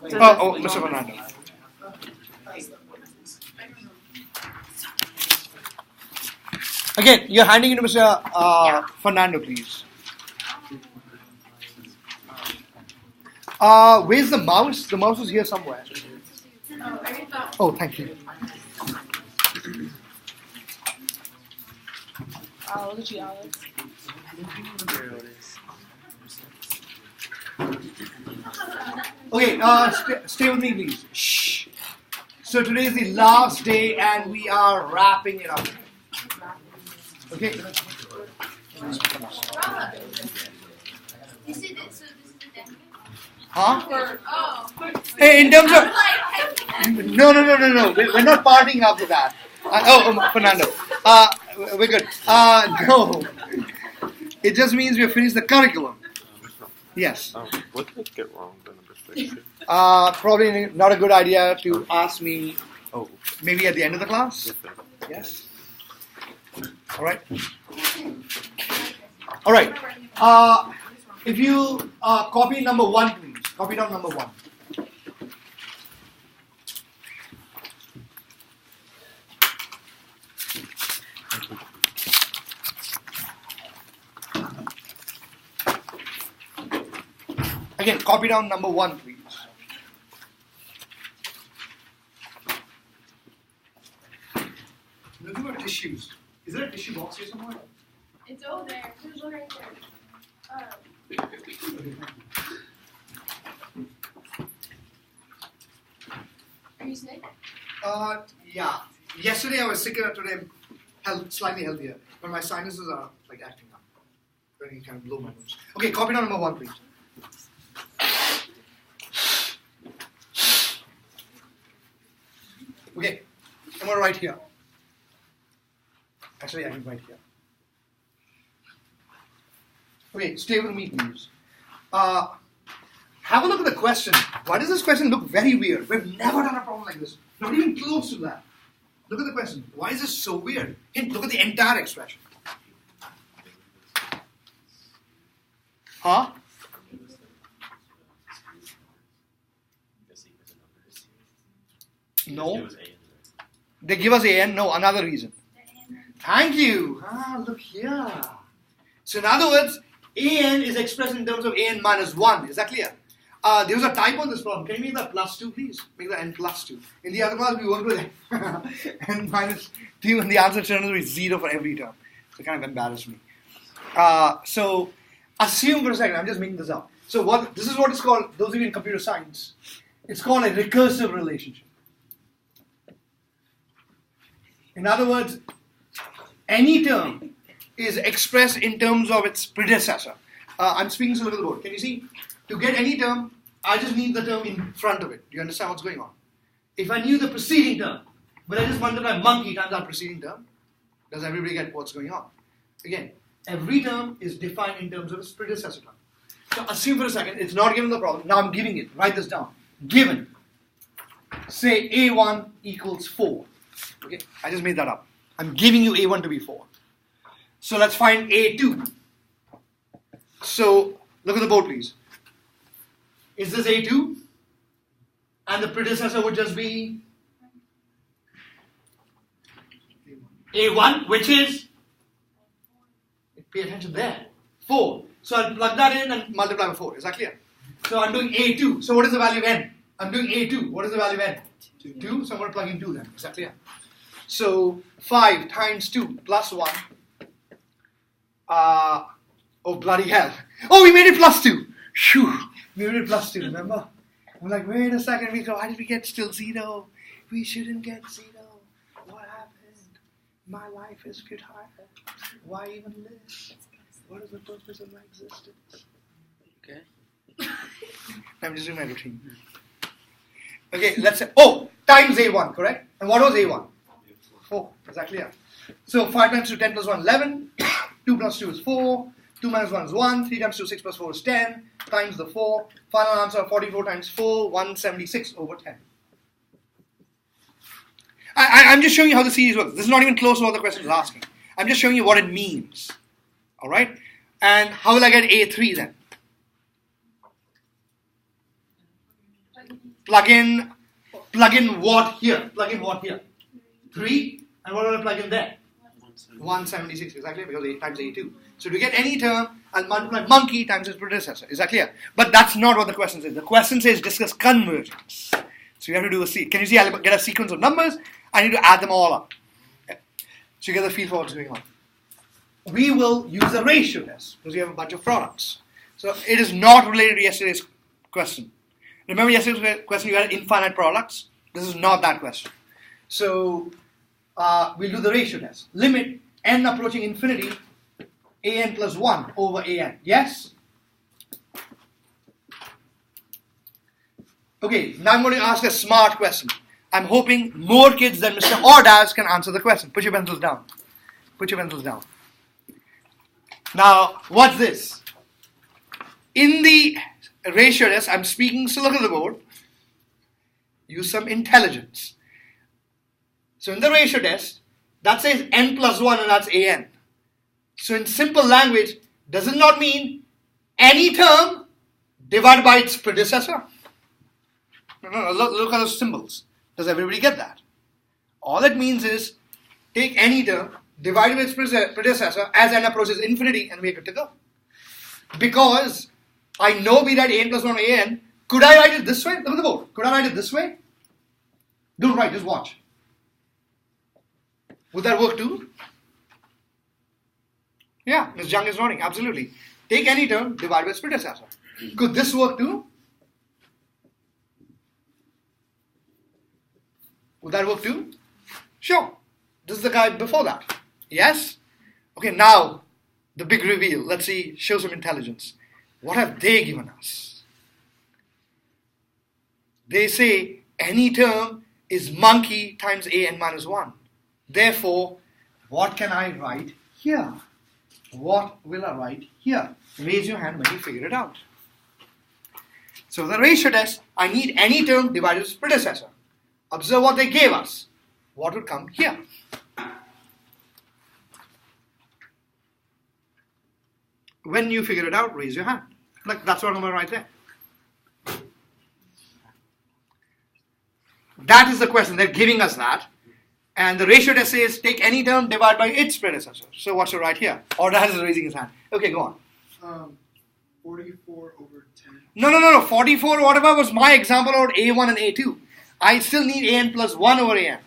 Mr. Fernando. Again, you're handing it to Mr. Fernando, please. Where's the mouse? The mouse is here somewhere. Oh, thank you. Look at you, Alex. Okay, stay with me, please. Shh. So today is the last day, and we are wrapping it up. Okay. Huh? In terms of no. We're not partying after that. Fernando. We're good. No. It just means we've finished the curriculum. Yes. What did I get wrong the number 6? Probably not a good idea to ask me. Oh. Maybe at the end of the class. Yes. All right. All right. If you copy number 1, please. Copy down number 1. Again, copy down number 1, please. Looking for tissues. Is there a tissue box here somewhere? It's over there. There's one right there. Are you sick? Yeah. Yesterday I was sicker. Today I'm slightly healthier, but my sinuses are like acting up. Very kind of blow my nose. Okay, copy down number 1, please. Okay, I'm going to write here. Actually, I can write here. Okay, stay with me, please. Have a look at the question. Why does this question look very weird? We've never done a problem like this. Not even close to that. Look at the question. Why is this so weird? Hint, look at the entire expression. Huh? No. They give us an. No, another reason. Thank you. Look here. So in other words, an is expressed in terms of an minus 1. Is that clear? There was a typo in this problem. Can you make that plus 2, please? Make that n plus 2. In the other class, we worked with n minus 2, and the answer turned out to be 0 for every term. So it kind of embarrassed me. So assume for a second, I'm just making this up. So this is what is called, those of you in computer science, it's called a recursive relationship. In other words, any term is expressed in terms of its predecessor. I'm speaking, so look at the board. Can you see? To get any term, I just need the term in front of it. Do you understand what's going on? If I knew the preceding term, but I just multiply monkey times that preceding term, does everybody get what's going on? Again, every term is defined in terms of its predecessor term. So assume for a second, it's not given the problem. Now I'm giving it. Write this down. Given, say A1 equals 4. Okay, I just made that up. I'm giving you A1 to be 4. So let's find A2. So look at the board, please. Is this A2? And the predecessor would just be A1, which is, pay attention there, 4. So I'll plug that in and multiply by 4. Is that clear? So I'm doing A2. So what is the value of n? I'm doing A2. What is the value of n? 2. So I'm going to plug in 2 then. Is that clear? So 5 times 2 plus 1. Oh, bloody hell. Oh, we made it plus 2. Phew. We made it plus 2, remember? I'm like, wait a second. Why did we get still 0? We shouldn't get 0. What happened? My life is futile. Why even live? What is the purpose of my existence? Okay. I'm just doing my routine. Okay, let's say, times A1, correct? And what was A1? 4, is that clear? So 5 times 2, 10 plus 1, 11. 2 plus 2 is 4. 2 minus 1 is 1. 3 times 2, 6 plus 4 is 10. Times the 4. Final answer, 44 times 4, 176 over 10. I'm just showing you how the series works. This is not even close to what the question is asking. I'm just showing you what it means. Alright? And how will I get A3 then? Plug in what here? Plug in what here? 3. And what will I plug in there? 176, exactly, because 8 times 82. So to get any term, I'll multiply monkey times its predecessor. Is that clear? But that's not what the question says. The question says discuss convergence. So you have to do can you see I'll get a sequence of numbers? I need to add them all up. Okay. So you get the feel for what's going on. We will use the ratio test because we have a bunch of products. So it is not related to yesterday's question. Remember yesterday's question, you had infinite products? This is not that question. So we'll do the ratio test. Limit n approaching infinity, an plus 1 over an. Yes? Okay, now I'm going to ask a smart question. I'm hoping more kids than Mr. Ordaz can answer the question. Put your pencils down. Put your pencils down. Now, what's this? In the ratio test, I'm speaking, so look at the board. Use some intelligence. So in the ratio test, that says n plus 1 and that's an. So in simple language, does it not mean any term divided by its predecessor? No, look at those symbols. Does everybody get that? All it means is take any term, divide by its predecessor as n approaches infinity and make it to go. Because I know we write an plus 1 an. Could I write it this way? Look at the board. Could I write it this way? Don't write, just watch. Would that work too? Yeah, Ms. Jung is nodding. Absolutely. Take any term, divide by its predecessor. Could this work too? Would that work too? Sure. This is the guy before that. Yes? Okay, now the big reveal. Let's see, show some intelligence. What have they given us? They say any term is monkey times an minus 1. Therefore, what can I write here? What will I write here? Raise your hand when you figure it out. So the ratio test, I need any term divided by its predecessor. Observe what they gave us. What would come here? When you figure it out, raise your hand. Like that's what I'm going to write there. That is the question. They're giving us that. And the ratio test says take any term, divide by its predecessor. So what's to write here? Ordaz is raising his hand. Okay, go on. 44 over 10. No. 44 whatever was my example of A1 and A2. I still need an plus 1 over an.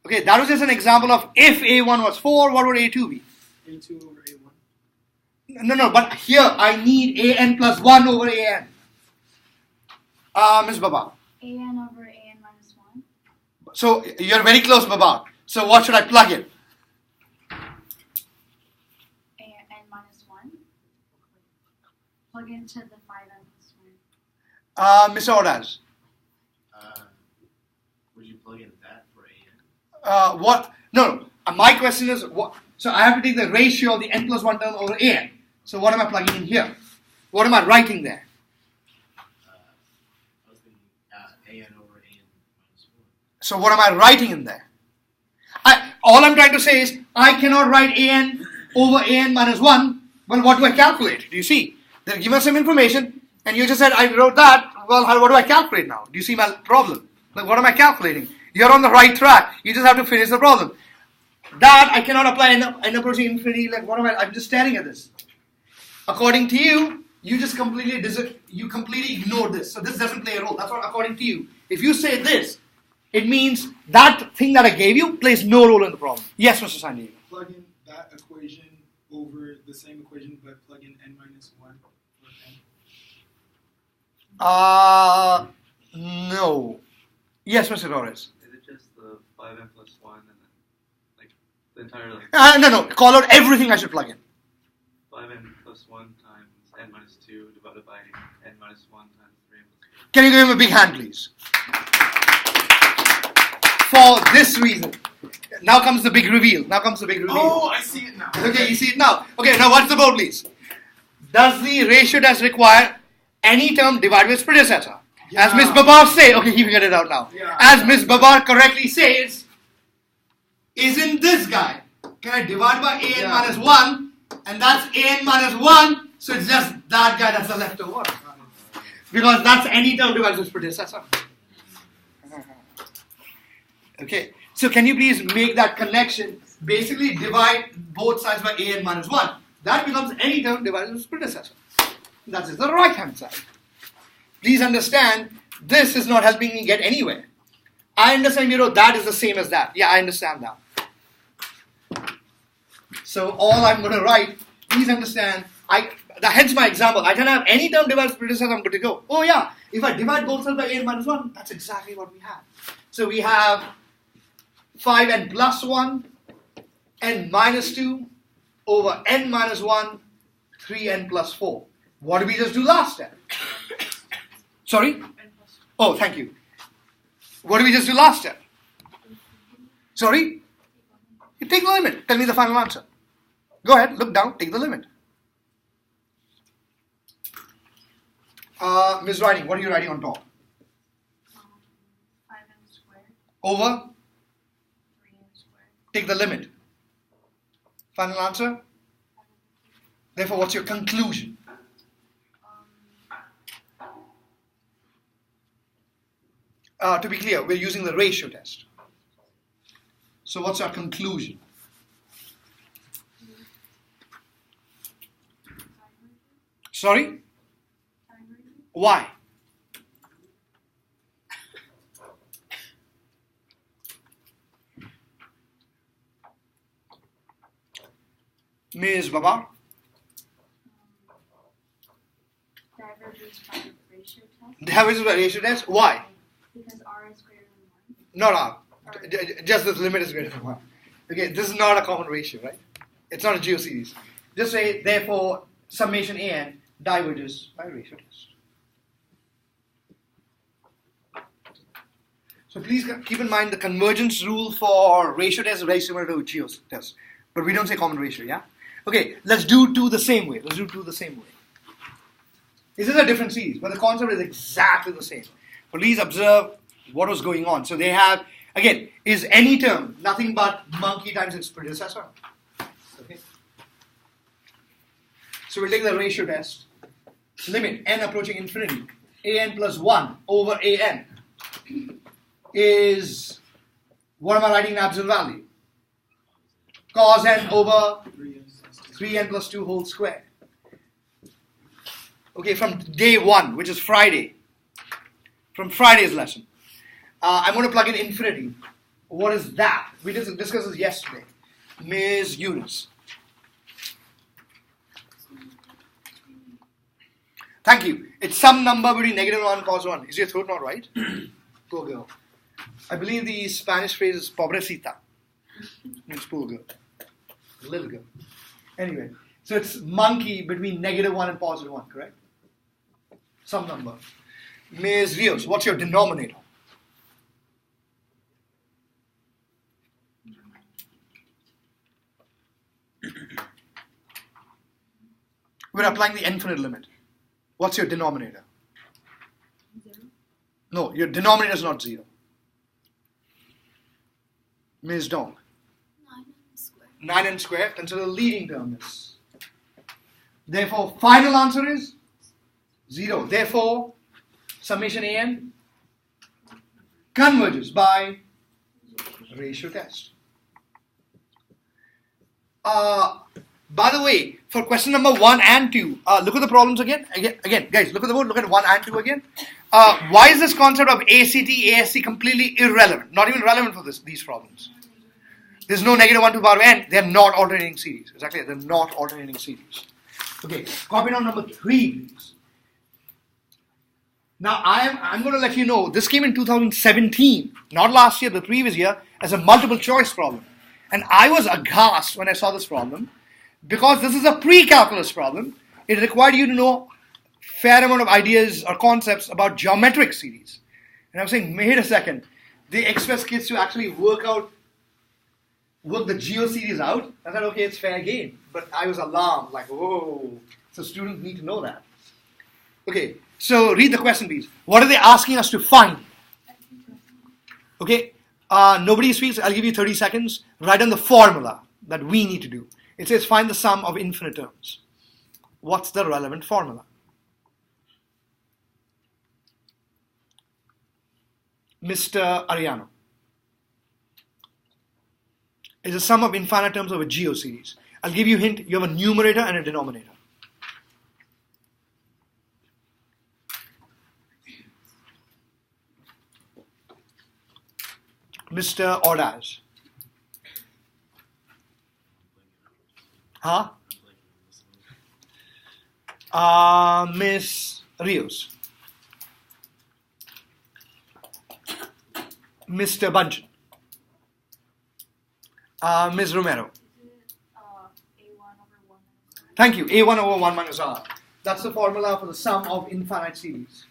Okay, that was just an example of if A1 was 4, what would A2 be? A2 over A1. No, but here I need an plus 1 over an. Ms. Baba. An over an minus 1. So you're very close, Baba. So what should I plug in? N minus 1. Plug into the 5n plus 1. Mr. Ordaz. Would you plug in that for an? What? No. My question is, what? So I have to take the ratio of the n plus 1 term over an. So what am I plugging in here? What am I writing there? I was thinking an over an minus 1. So what am I writing in there? All I'm trying to say is, I cannot write an over an minus 1. Well, what do I calculate? Do you see? They've given us some information, and you just said, I wrote that. Well, what do I calculate now? Do you see my problem? Like, what am I calculating? You're on the right track. You just have to finish the problem. That I cannot apply in approaching infinity. Like, what am I'm just staring at this. According to you, you just completely ignored this. So this doesn't play a role. That's what according to you. If you say this, it means that thing that I gave you plays no role in the problem. Yes, Mr. Sandy. Plug in that equation over the same equation, but plug in n minus 1 for n. No. Yes, Mr. Torres. Is it just the 5n plus 1 and then like the entire No. Call out everything I should plug in. 5n plus 1 times n minus 2 divided by n minus 1 times 3n plus 2. Can you give him a big hand, please? For this reason. Now comes the big reveal. Oh, I see it now. Okay, you see it now. Okay, now what's the board, please? Does the ratio test require any term divided by its predecessor? Yeah. As Ms. Babar say, okay, he figured it out now. Yeah. As Ms. Babar correctly says, isn't this guy? Can I divide by an minus 1? And that's an minus 1, so it's just that guy that's the leftover. Because that's any term divided by its predecessor. Okay, so can you please make that connection? Basically divide both sides by an minus 1. That becomes any term divided by its predecessor. That is the right hand side. Please understand, this is not helping me get anywhere. I understand that is the same as that. Yeah, I understand that. So all I'm going to write, please understand, hence my example. I can have any term divided by its predecessor, I'm good to go. Oh yeah, if I divide both sides by an minus 1, that's exactly what we have. So we have 5n plus 1, n minus 2, over n minus 1, 3n plus 4. What did we just do last step? Sorry? Oh, thank you. What did we just do last step? Sorry? You take the limit. Tell me the final answer. Go ahead, look down, take the limit. Ms. Writing, what are you writing on top? 5n squared. Over? 3n squared. Take the limit. Final answer? Therefore, what's your conclusion? To be clear, we're using the ratio test. So what's our conclusion? Sorry? Why? Ms. Baba? Diverges by the ratio test. Diverges by ratio test? Why? Because r is greater than 1. Not R. Just this limit is greater than 1. Okay, this is not a common ratio, right? It's not a geoseries. Just say, therefore, summation an diverges by ratio test. So please keep in mind the convergence rule for ratio test is very similar to geos test. But we don't say common ratio, yeah? Okay, let's do 2 the same way. This is a different series, but the concept is exactly the same. Please observe what was going on. So they have, again, is any term nothing but monkey times its predecessor? Okay. So we'll take the ratio test. Limit n approaching infinity, an plus 1 over an is, what am I writing in absolute value? Cos n over 3n plus 2 whole square. Okay, from day 1, which is Friday. From Friday's lesson. I'm going to plug in infinity. What is that? We just discussed this yesterday. Ms. Eunice. Thank you. It's some number between negative 1 and cos 1. Is your throat not right? Poor girl. I believe the Spanish phrase is pobrecita. Means poor girl. Little girl. Anyway, so it's monkey between negative 1 and positive 1, correct? Some number. Ms. Rios, what's your denominator? We're applying the infinite limit. What's your denominator? 0. No, your denominator is not 0. Ms. Dong. 9n squared. 9n squared, consider the leading term is. Therefore, final answer is 0. Therefore, summation an converges by ratio test. By the way, for question number 1 and 2, look at the problems again. Again, guys, look at the board, look at 1 and 2 again. Why is this concept of ACT, ASC completely irrelevant? Not even relevant for these problems. There's no negative 1 to the power of n. They're not alternating series. Exactly, they're not alternating series. Okay, copy down number 3, please. Now, I'm going to let you know, this came in 2017, not last year, the previous year, as a multiple choice problem. And I was aghast when I saw this problem, because this is a pre-calculus problem. It required you to know a fair amount of ideas or concepts about geometric series. And I'm saying, wait a second, they expect kids to actually work the geoseries out. I thought, okay, it's fair game. But I was alarmed, like, whoa, so students need to know that. Okay, so read the question, please. What are they asking us to find? Okay, nobody speaks. I'll give you 30 seconds. Write down the formula that we need to do. It says find the sum of infinite terms. What's the relevant formula? Mr. Ariano. It's a sum of infinite terms of a geoseries. I'll give you a hint. You have a numerator and a denominator. Mr. Ordaz. Huh? Miss Rios. Mr. Bunchen. Ms. Romero. Thank you. A1 over 1 minus R. That's the formula for the sum of infinite series.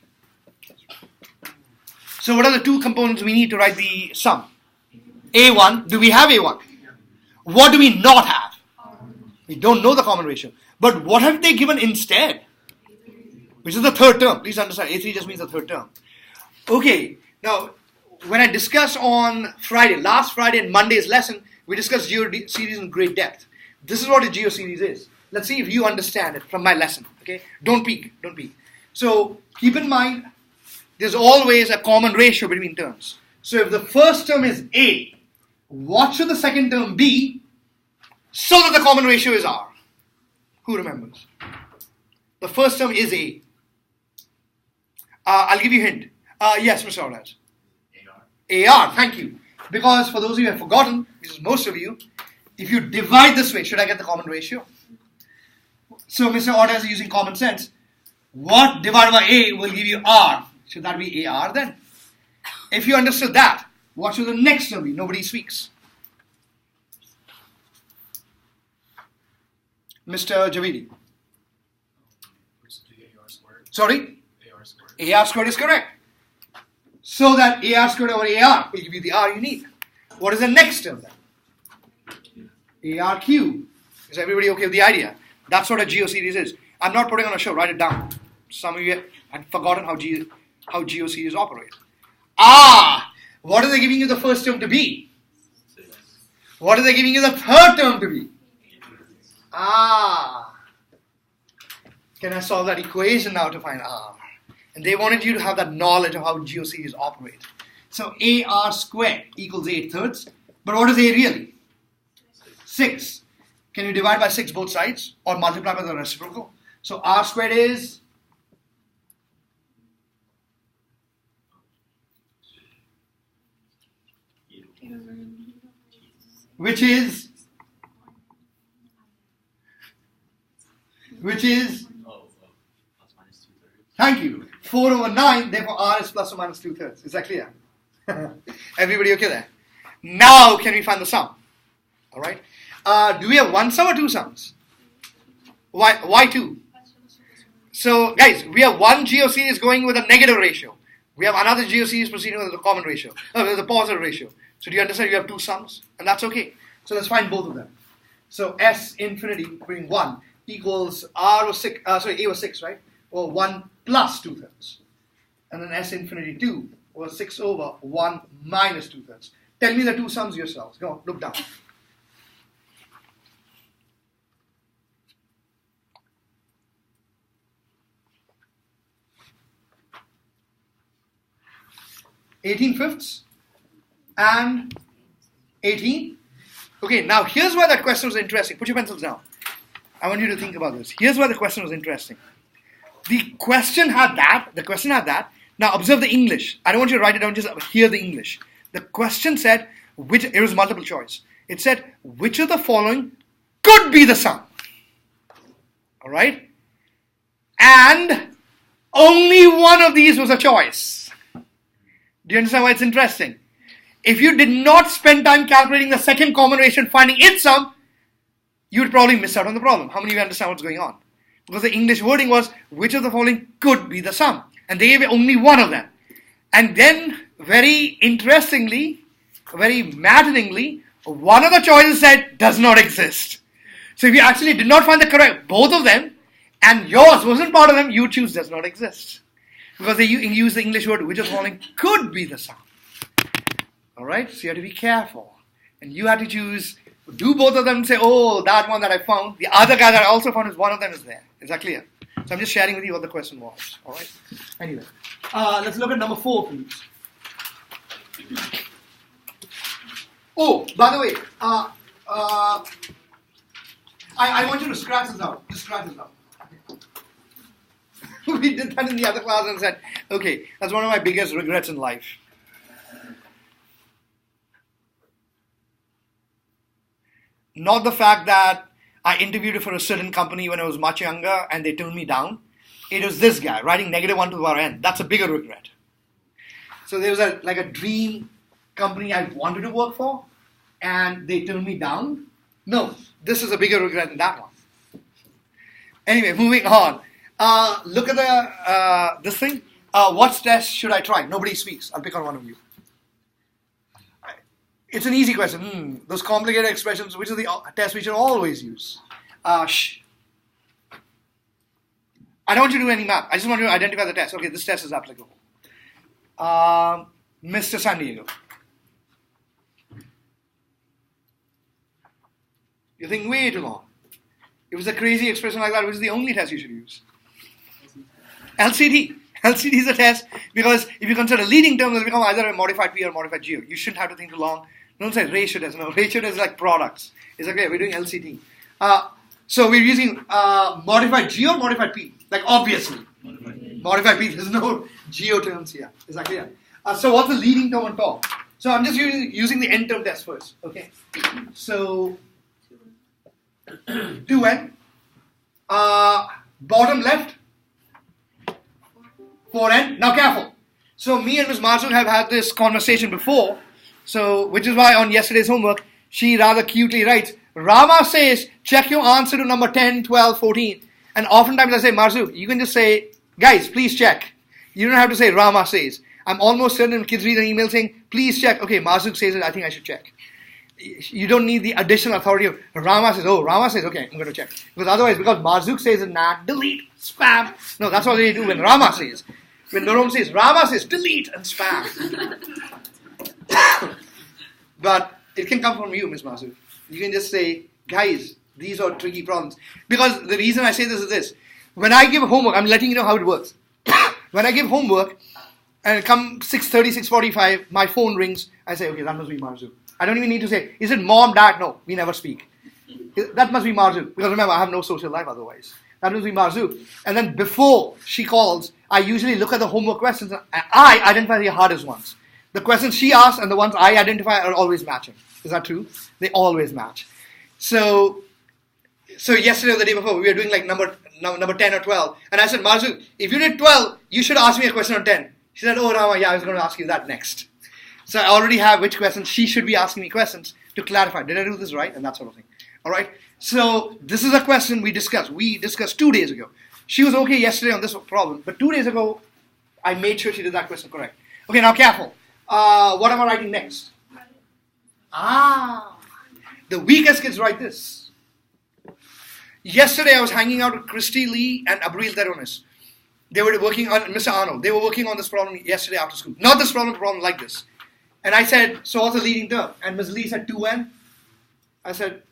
So what are the two components we need to write the sum? A1. Do we have A1? What do we not have? We don't know the common ratio. But what have they given instead? Which is the third term. Please understand, A3 just means the third term. Okay. Now, when I discussed on Friday, last Friday and Monday's lesson, we discussed geoseries in great depth. This is what a geoseries is. Let's see if you understand it from my lesson. Okay? Don't peek. So, keep in mind, there's always a common ratio between terms. So if the first term is A, what should the second term be so that the common ratio is R? Who remembers? The first term is A. I'll give you a hint. Yes, Mr. Ordaz. AR, thank you. Because for those of you who have forgotten, which is most of you, if you divide this way, should I get the common ratio? So Mr. Ordaz is using common sense. What divided by A will give you R? Should that be AR then? If you understood that, what should the next term be? Nobody speaks. Mr. Javidi. Sorry? AR squared is correct. So that AR squared over AR will give you the R you need. What is the next term then? AR cubed. Is everybody okay with the idea? That's what a geoseries is. I'm not putting on a show, write it down. Some of you had forgotten how geoseries operate. What are they giving you the first term to be? What are they giving you the third term to be? Can I solve that equation now to find R? And they wanted you to have that knowledge of how geoseries operate. So AR squared equals 8/3. But what is A really? 6. Can you divide by 6 both sides? Or multiply by the reciprocal? So R squared is... Which is... Thank you. 4 over 9, therefore R is plus or minus 2/3. Is that clear? Everybody okay there? Now can we find the sum? Alright. Do we have one sum or two sums? Why two? So guys, we have one geoseries going with a negative ratio. We have another geoseries proceeding with a common ratio. With a positive ratio. So do you understand you have two sums? And that's okay. So let's find both of them. So S infinity being 1 equals A was 6, right? Or 1 plus 2/3. And then S infinity 2 was 6 over 1 minus 2/3. Tell me the two sums yourselves. Go on, look down. (18/5) and 18. Okay, now here's why that question was interesting. Put your pencils down. I want you to think about this. Here's why the question was interesting. The question had that. Now observe the English. I don't want you to write it down, just hear the English. The question said, it was multiple choice. It said, which of the following could be the sum? Alright? And only one of these was a choice. Do you understand why it's interesting? If you did not spend time calculating the second common ratio and finding its sum, you would probably miss out on the problem. How many of you understand what's going on? Because the English wording was, which of the following could be the sum? And they gave only one of them. And then, very interestingly, very maddeningly, one of the choices said, does not exist. So if you actually did not find the correct, both of them, and yours wasn't part of them, you choose does not exist. Because they use the English word, which of the following could be the sum. Alright, so you have to be careful. And you have to choose, do both of them and say, oh, that one that I found, the other guy that I also found is one of them is there. Is that clear? So I'm just sharing with you what the question was. Alright? Anyway, let's look at number 4, please. Oh, by the way, I want you to scratch this out. Just scratch this out. We did that in the other class and said, okay, that's one of my biggest regrets in life. Not the fact that I interviewed for a certain company when I was much younger and they turned me down. It was this guy writing -1 to the power n. That's a bigger regret. So there was a dream company I wanted to work for and they turned me down. No, this is a bigger regret than that one. Anyway, moving on. Look at this thing. What test should I try? Nobody speaks. I'll pick on one of you. It's an easy question. Those complicated expressions, which is the test we should always use? Shh. I don't want you to do any math. I just want you to identify the test. Okay, this test is applicable. Mr. San Diego. You think way too long. If it's a crazy expression like that, which is the only test you should use? LCD. LCD is a test because if you consider leading terms, it'll become either a modified P or modified GO. You shouldn't have to think too long. Don't say ratio test. No, ratio test is like products. It's okay, we're doing LCD. So we're using modified G or modified P? Like obviously. Modified P. There's no GO terms here. Is that clear? So what's the leading term on top? So I'm just using the n term test first. Okay. So 2n. Bottom left. 4n. Now careful. So me and Ms. Marsuk have had this conversation before. So which is why on yesterday's homework, she rather cutely writes, Rama says, check your answer to number 10, 12, 14. And oftentimes I say, Marsuk, you can just say, guys, please check. You don't have to say Rama says. I'm almost certain kids read an email saying, please check. Okay, Marsuk says it, I think I should check. You don't need the additional authority of Rama says, oh, Rama says, okay, I'm going to check. Because otherwise, because Marsuk says it, nah, delete, spam. No, that's what they do when Rama says. When Norom says, Rama says, delete and spam. But it can come from you, Ms. Marsuk. You can just say, guys, these are tricky problems. Because the reason I say this is this. When I give homework, I'm letting you know how it works. When I give homework, and come 6:30, 6:45, my phone rings. I say, okay, that must be Marsuk. I don't even need to say, is it mom, dad? No, we never speak. That must be Marsuk. Because remember, I have no social life otherwise. That must be Marsuk. And then before she calls, I usually look at the homework questions and I identify the hardest ones. The questions she asks and the ones I identify are always matching. Is that true? They always match. So yesterday or the day before, we were doing like number 10 or 12. And I said, Marsuk, if you did 12, you should ask me a question on 10. She said, oh, Rama, yeah, I was going to ask you that next. So I already have which questions she should be asking me questions to clarify. Did I do this right? And that sort of thing. All right? So this is a question we discussed. We discussed 2 days ago. She was okay yesterday on this problem. But 2 days ago, I made sure she did that question correct. Okay, now careful. What am I writing next? The weakest kids write this. Yesterday I was hanging out with Christy Lee and Abril Teronis. They were working on, Mr. Arnold, they were working on this problem yesterday after school. Not this problem, a problem like this. And I said, so what's the leading term? And Ms. Lee said 2n. I said,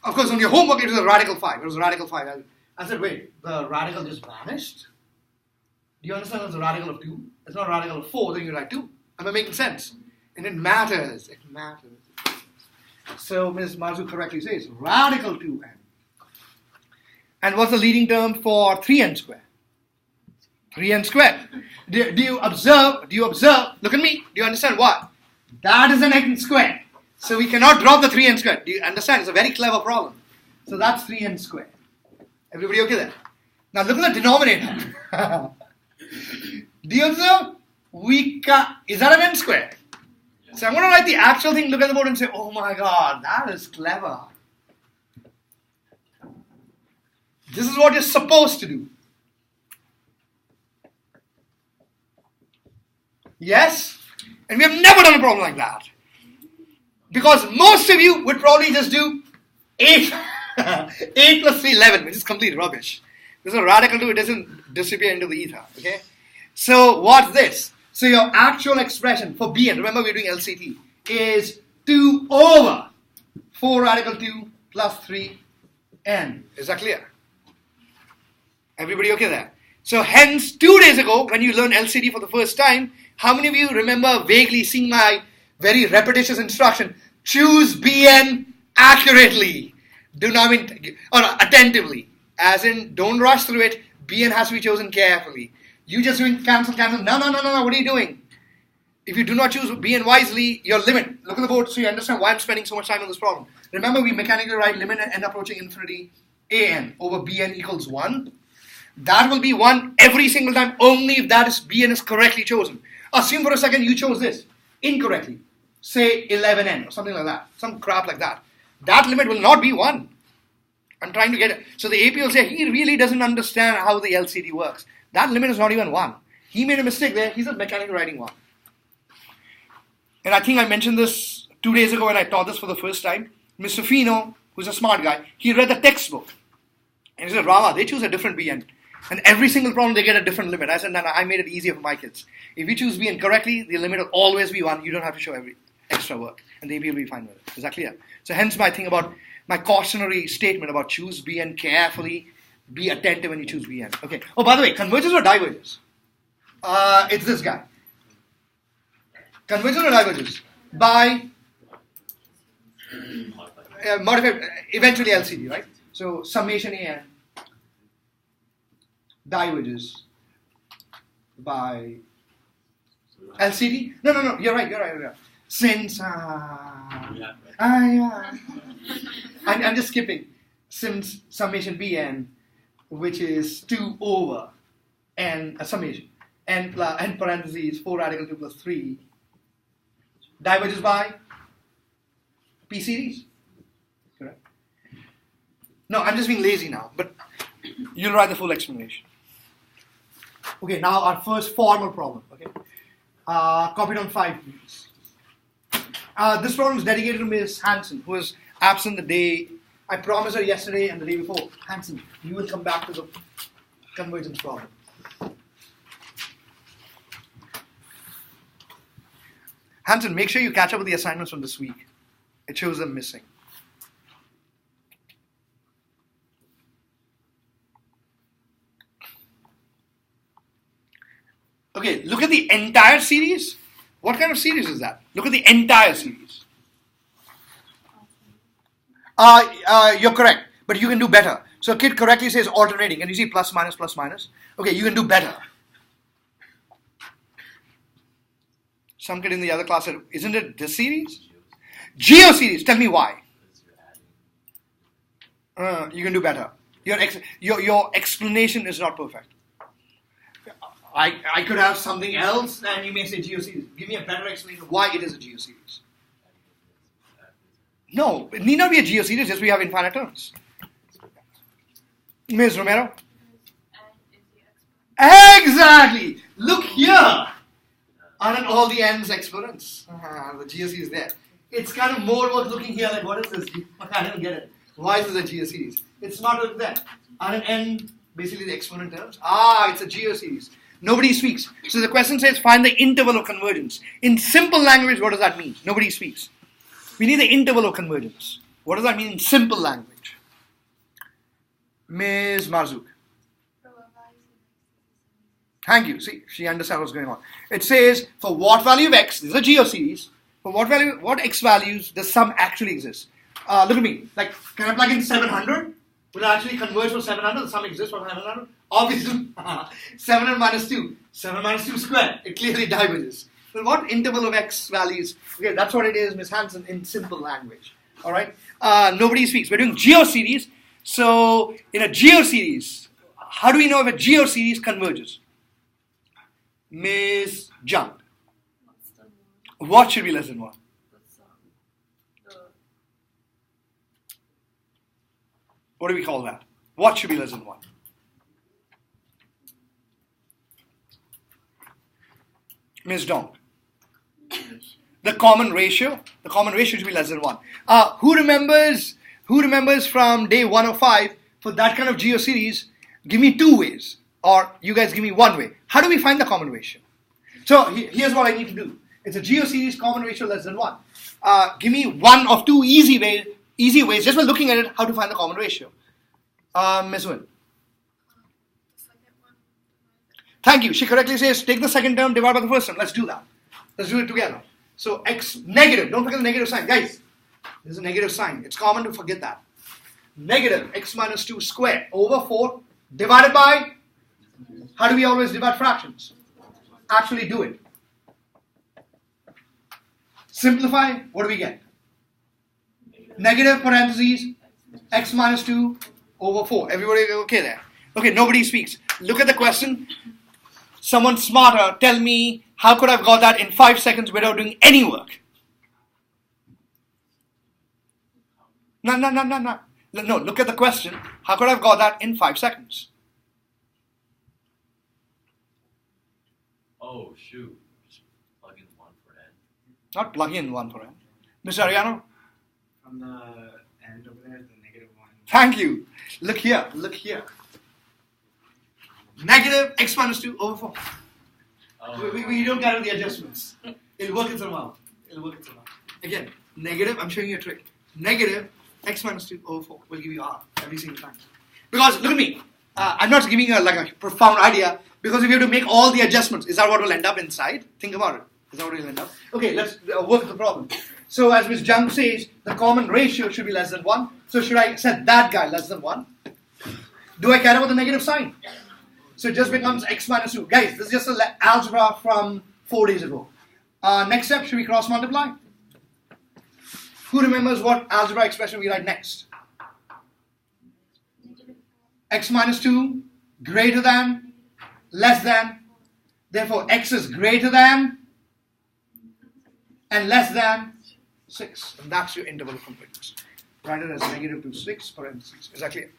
of course on your homework it was a radical 5. It was a radical 5. I said, wait, the radical just vanished? Do you understand it's a radical of 2? It's not a radical of 4, then you write 2. Am I making sense? And it matters. It matters. So Ms. Marsuk correctly says, radical 2n. And what's the leading term for 3n squared? 3n squared. Do you observe? Look at me. Do you understand what? That is an n squared. So we cannot drop the 3n squared. Do you understand? It's a very clever problem. So that's 3n squared. Everybody okay there? Now look at the denominator. Do you observe? Is that an n squared? So I'm going to write the actual thing, look at the board and say, oh my god, that is clever. This is what you're supposed to do. Yes? And we have never done a problem like that. Because most of you would probably just do 8. 8 plus 3, 11, which is complete rubbish. This is a radical 2, it doesn't disappear into the ether. Okay? So what's this? So your actual expression for Bn, remember we're doing LCT, is 2 over 4 radical 2 plus 3n. Is that clear? Everybody okay there? So hence 2 days ago when you learned LCT for the first time, how many of you remember vaguely seeing my very repetitious instruction? Choose Bn accurately. Do not mean, or attentively. As in, don't rush through it. Bn has to be chosen carefully. You just doing cancel. No. What are you doing? If you do not choose Bn wisely, your limit. Look at the board so you understand why I'm spending so much time on this problem. Remember, we mechanically write limit and n approaching infinity an over Bn equals 1. That will be 1 every single time, only if that is Bn is correctly chosen. Assume for a second you chose this incorrectly. Say 11n or something like that. Some crap like that. That limit will not be 1. I'm trying to get it. So the AP will say, he really doesn't understand how the LCD works. That limit is not even 1. He made a mistake there. He's a mechanical writing 1. And I think I mentioned this 2 days ago when I taught this for the first time. Mr. Fino, who's a smart guy, he read the textbook. And he said, Rama, they choose a different Bn. And every single problem, they get a different limit. I said, no, I made it easier for my kids. If you choose Bn correctly, the limit will always be 1. You don't have to show every extra work. And the AP will be fine with it. Is that clear? So hence my thing about my cautionary statement about choose Bn carefully. Be attentive when you choose Bn. Okay. Oh, by the way, converges or diverges? It's this guy. Converges or diverges? By modified, eventually LCD, right? So summation an diverges by LCD? No, you're right. Since I'm just skipping. Since summation Bn, which is 2 over n, summation, n parentheses 4 radical 2 plus 3, diverges by P series. Correct? No, I'm just being lazy now, but you'll write the full explanation. Okay, now our first formal problem. Okay, copy down 5, please. This problem is dedicated to Ms. Hansen, who was absent the day. I promised her yesterday and the day before. Hansen, you will come back to the convergence problem. Hansen, make sure you catch up with the assignments from this week. It shows them missing. Okay, look at the entire series. What kind of series is that? Look at the entire series. You're correct, but you can do better. So a kid correctly says alternating, and you see plus minus, plus minus. Okay, you can do better. Some kid in the other class said, isn't it this series? Geo series. Tell me why. You can do better. Your explanation is not perfect. I could have something else, and you may say geo series. Give me a better explanation of why it is a geo series. No, it need not be a geo series, just we have infinite terms. Ms. Romero? Exactly! Look here! Aren't all the n's exponents? The geo series there. It's kind of more worth looking here like, what is this? I don't get it. Why is this a geo series? It's smarter than that. Aren't n basically the exponent terms? It's a geo series. Nobody speaks. So the question says, find the interval of convergence. In simple language, what does that mean? Nobody speaks. We need the interval of convergence. What does that mean in simple language? Ms. Marzouk. Thank you. See, she understands what's going on. It says, for what value of x, this is a geo series, for what x values does sum actually exist? Look at me. Like, can I plug in 700? Will it actually converge for 700? The sum exists for 700? Obviously. 700 minus 2. 7 minus 2 squared. It clearly diverges. Well, what interval of x values? Okay, that's what it is, Ms. Hansen, in simple language. Alright? Nobody speaks. We're doing geo series. So, in a geo series, how do we know if a geo series converges? Ms. Jung. What should be less than 1? What do we call that? What should be less than 1? Ms. Dong. The common ratio. The common ratio should be less than 1. Who remembers from day 105 for that kind of geo series? Give me 2 ways. Or you guys give me 1 way. How do we find the common ratio? So here's what I need to do. It's a geo series common ratio less than 1. Give me 1 of 2 easy ways, just by looking at it, how to find the common ratio. Ms. Wynn. Thank you. She correctly says, take the second term, divide by the first term. Let's do that. Let's do it together. So x negative. Don't forget the negative sign. Guys, There's a negative sign. It's common to forget that. Negative x minus 2 squared over 4 divided by, how do we always divide fractions? Actually do it. Simplify, what do we get? Negative parentheses, x minus 2 over 4. Everybody okay there? Okay, nobody speaks. Look at the question. Someone smarter, tell me, how could I have got that in 5 seconds without doing any work? No, look at the question. How could I have got that in 5 seconds? Oh, shoot. Just plug in 1 for n. Not plug in 1 for n. Mr. Ariano? From the end over there, the negative 1. Thank you. Look here. Negative x minus 2 over 4. Oh. We don't get the adjustments. It'll work itself out. Again, negative, I'm showing you a trick. Negative x minus 2 over 4 will give you r every single time. Because, look at me. I'm not giving you a profound idea. Because if you have to make all the adjustments, is that what will end up inside? Think about it. Is that what will end up? Okay, let's work the problem. So as Ms. Jung says, the common ratio should be less than 1. So should I set that guy less than 1? Do I care about the negative sign? So it just becomes x minus 2. Guys, this is just an algebra from 4 days ago. Next step, should we cross multiply? Who remembers what algebra expression we write next? X minus 2 greater than, less than. Therefore, x is greater than and less than 6. And that's your interval of completeness. Write it as negative to 6 parentheses. Is that clear?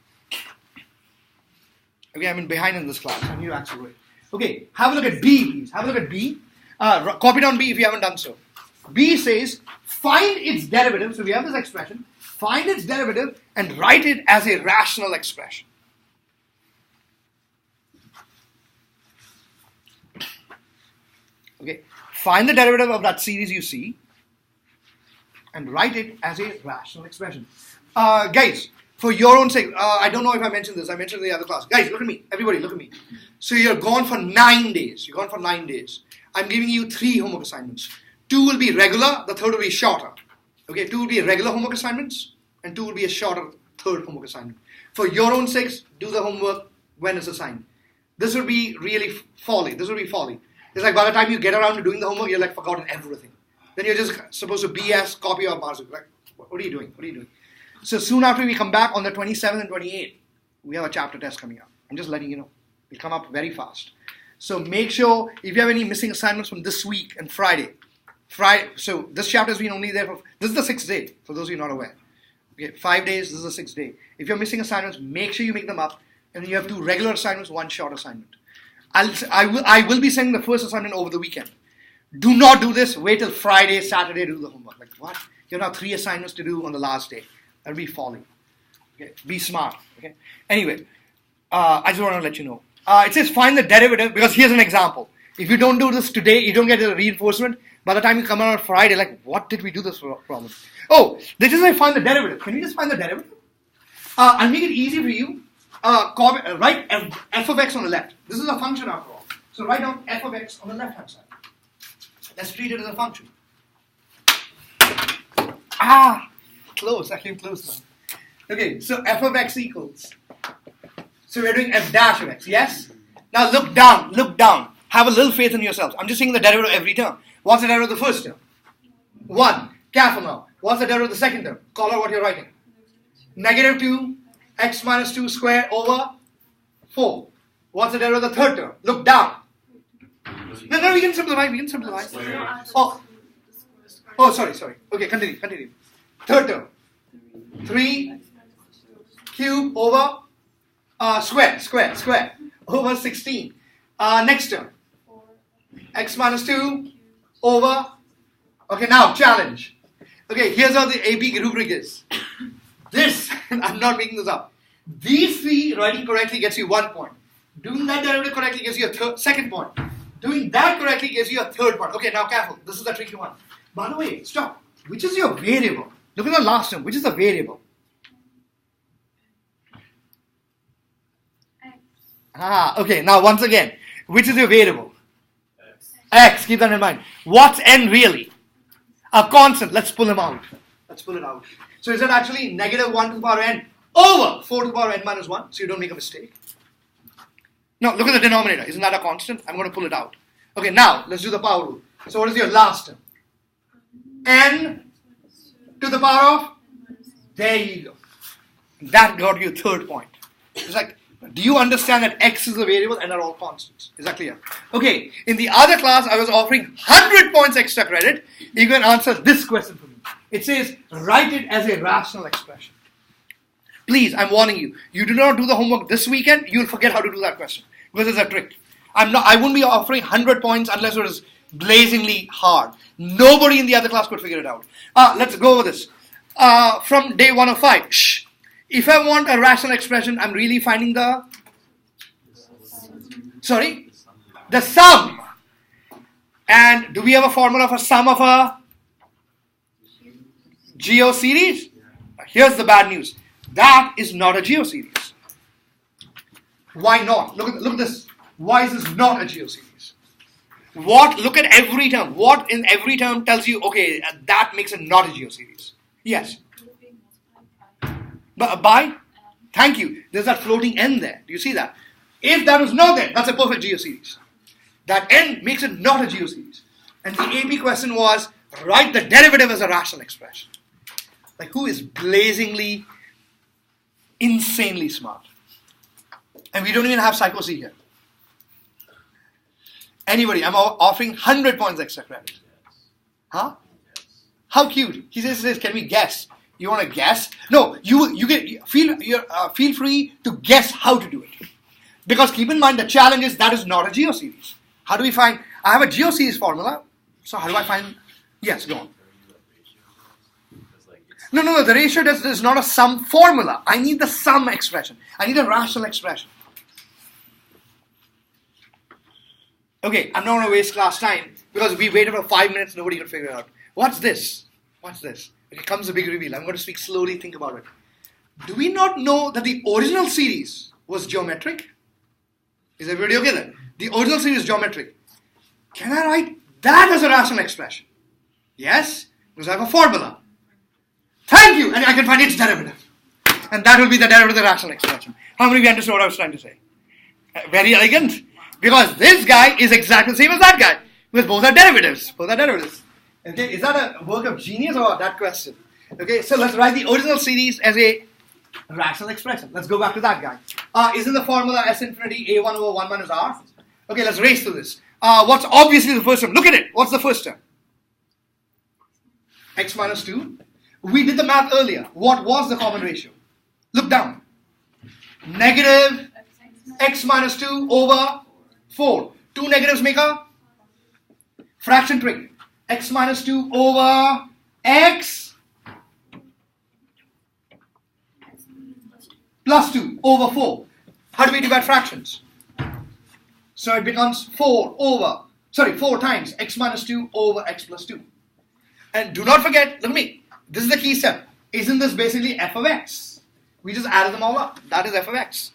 Okay, I'm behind in this class. I need to accelerate. Okay, have a look at B, please. Have a look at B. Copy down B if you haven't done so. B says, find its derivative. So we have this expression. Find its derivative and write it as a rational expression. Okay, find the derivative of that series you see and write it as a rational expression. Guys, for your own sake, I don't know if I mentioned this. I mentioned it in the other class. Guys, look at me. Everybody, look at me. So you're gone for 9 days. You're gone for 9 days. I'm giving you 3 homework assignments. 2 will be regular. The third will be shorter. Okay, 2 will be regular homework assignments and 2 will be a shorter third homework assignment. For your own sakes, do the homework when it's assigned. This would be really folly. This would be folly. It's like by the time you get around to doing the homework, you're like forgotten everything. Then you're just supposed to BS, copy or Marzuk. Like, what are you doing? What are you doing? So soon after we come back on the 27th and 28th, we have a chapter test coming up. I'm just letting you know. It'll come up very fast. So make sure, if you have any missing assignments from this week and Friday, so this chapter has been only there for, this is the 6th day, for those of you not aware. Okay, 5 days, this is the 6th day. If you're missing assignments, make sure you make them up. And you have 2 regular assignments, 1 short assignment. I will be sending the first assignment over the weekend. Do not do this. Wait till Friday, Saturday to do the homework. Like what? You have 3 assignments to do on the last day. That'll be folly. Okay, be smart. Okay. Anyway, I just want to let you know. It says find the derivative because here's an example. If you don't do this today, you don't get the reinforcement. By the time you come out on Friday, like what did we do this problem? Oh, this is I find the derivative. Can you just find the derivative? I'll make it easy for you. Write f of x on the left. This is a function after all. So write down f of x on the left hand side. Let's treat it as a function. Close. I came close now. Okay, so f of x equals. So we're doing f dash of x, yes? Now look down. Have a little faith in yourselves. I'm just saying the derivative every term. What's the derivative of the first term? 1. Careful now. What's the derivative of the second term? Call out what you're writing. Negative 2 x minus 2 squared over 4. What's the derivative of the third term? Look down. No, we can simplify. Oh, sorry. Okay, continue. Third term. 3 cube over square over 16. Next term. X minus 2 over. Okay, now challenge. Okay, here's how the AP rubric is. This, I'm not making this up. These 3 writing correctly gets you 1 point. Doing that derivative correctly gives you a second point. Doing that correctly gives you a third point. Okay, now careful. This is the tricky one. By the way, stop. Which is your variable? Look at the last term. Which is the variable? X. Okay. Now once again, which is your variable? X. Keep that in mind. What's n really? A constant. Let's pull him out. Let's pull it out. So is it actually negative 1 to the power n over 4 to the power n minus 1? So you don't make a mistake. Now, look at the denominator. Isn't that a constant? I'm going to pull it out. Okay, now, let's do the power rule. So what is your last term? N to the power of? There you go. That got you third point. It's like, do you understand that x is a variable and are all constants? Is that clear? Okay, in the other class, I was offering 100 points extra credit. You can answer this question for me. It says, write it as a rational expression. Please, I'm warning you. You do not do the homework this weekend, you'll forget how to do that question. Because it's a trick. I wouldn't be offering 100 points unless it was blazingly hard. Nobody in the other class could figure it out. Let's go over this. From day 105. Shh. If I want a rational expression, I'm really finding the... Sorry? The sum. And do we have a formula for sum of a geoseries? Here's the bad news. That is not a geoseries. Why not? Look at this. Why is this not a geoseries? Look at every term. What in every term tells you, okay, that makes it not a geoseries? Yes. By? Thank you. There's that floating n there. Do you see that? If that was not there, that's a perfect geoseries. That n makes it not a geoseries. And the AP question was, write the derivative as a rational expression. Like, who is blazingly, insanely smart? And we don't even have Psycho C here. Anybody, I'm offering 100 points extra credit. Huh? How cute. He says, can we guess? You want to guess? No, you get feel free to guess how to do it. Because keep in mind the challenge is that is not a geoseries. How do we find? I have a geoseries formula. So how do I find? Yes, go on. No. The ratio is not a sum formula. I need the sum expression. I need a rational expression. Okay, I'm not going to waste class time because we waited for 5 minutes. Nobody could figure it out. What's this? What's this? Here comes a big reveal. I'm going to speak slowly. Think about it. Do we not know that the original series was geometric? Is everybody okay then? The original series is geometric. Can I write that as a rational expression? Yes, because I have a formula. Thank you! And I can find its derivative. And that will be the derivative of the rational expression. How many of you understood what I was trying to say? Very elegant. Because this guy is exactly the same as that guy. Because both are derivatives. Okay, is that a work of genius or that question? Okay, so let's write the original series as a rational expression. Let's go back to that guy. Isn't the formula S infinity A1 over 1 minus R? Okay, let's race through this. What's obviously the first term? Look at it. What's the first term? X minus 2. We did the math earlier. What was the common ratio? Look down. Negative X minus 2 over 4. Two negatives make a fraction trick. X minus 2 over X plus 2 over 4. How do we divide fractions? So it becomes 4 times X minus 2 over X plus 2. And do not forget, look at me. This is the key step. Isn't this basically f of x? We just added them all up. That is f of x.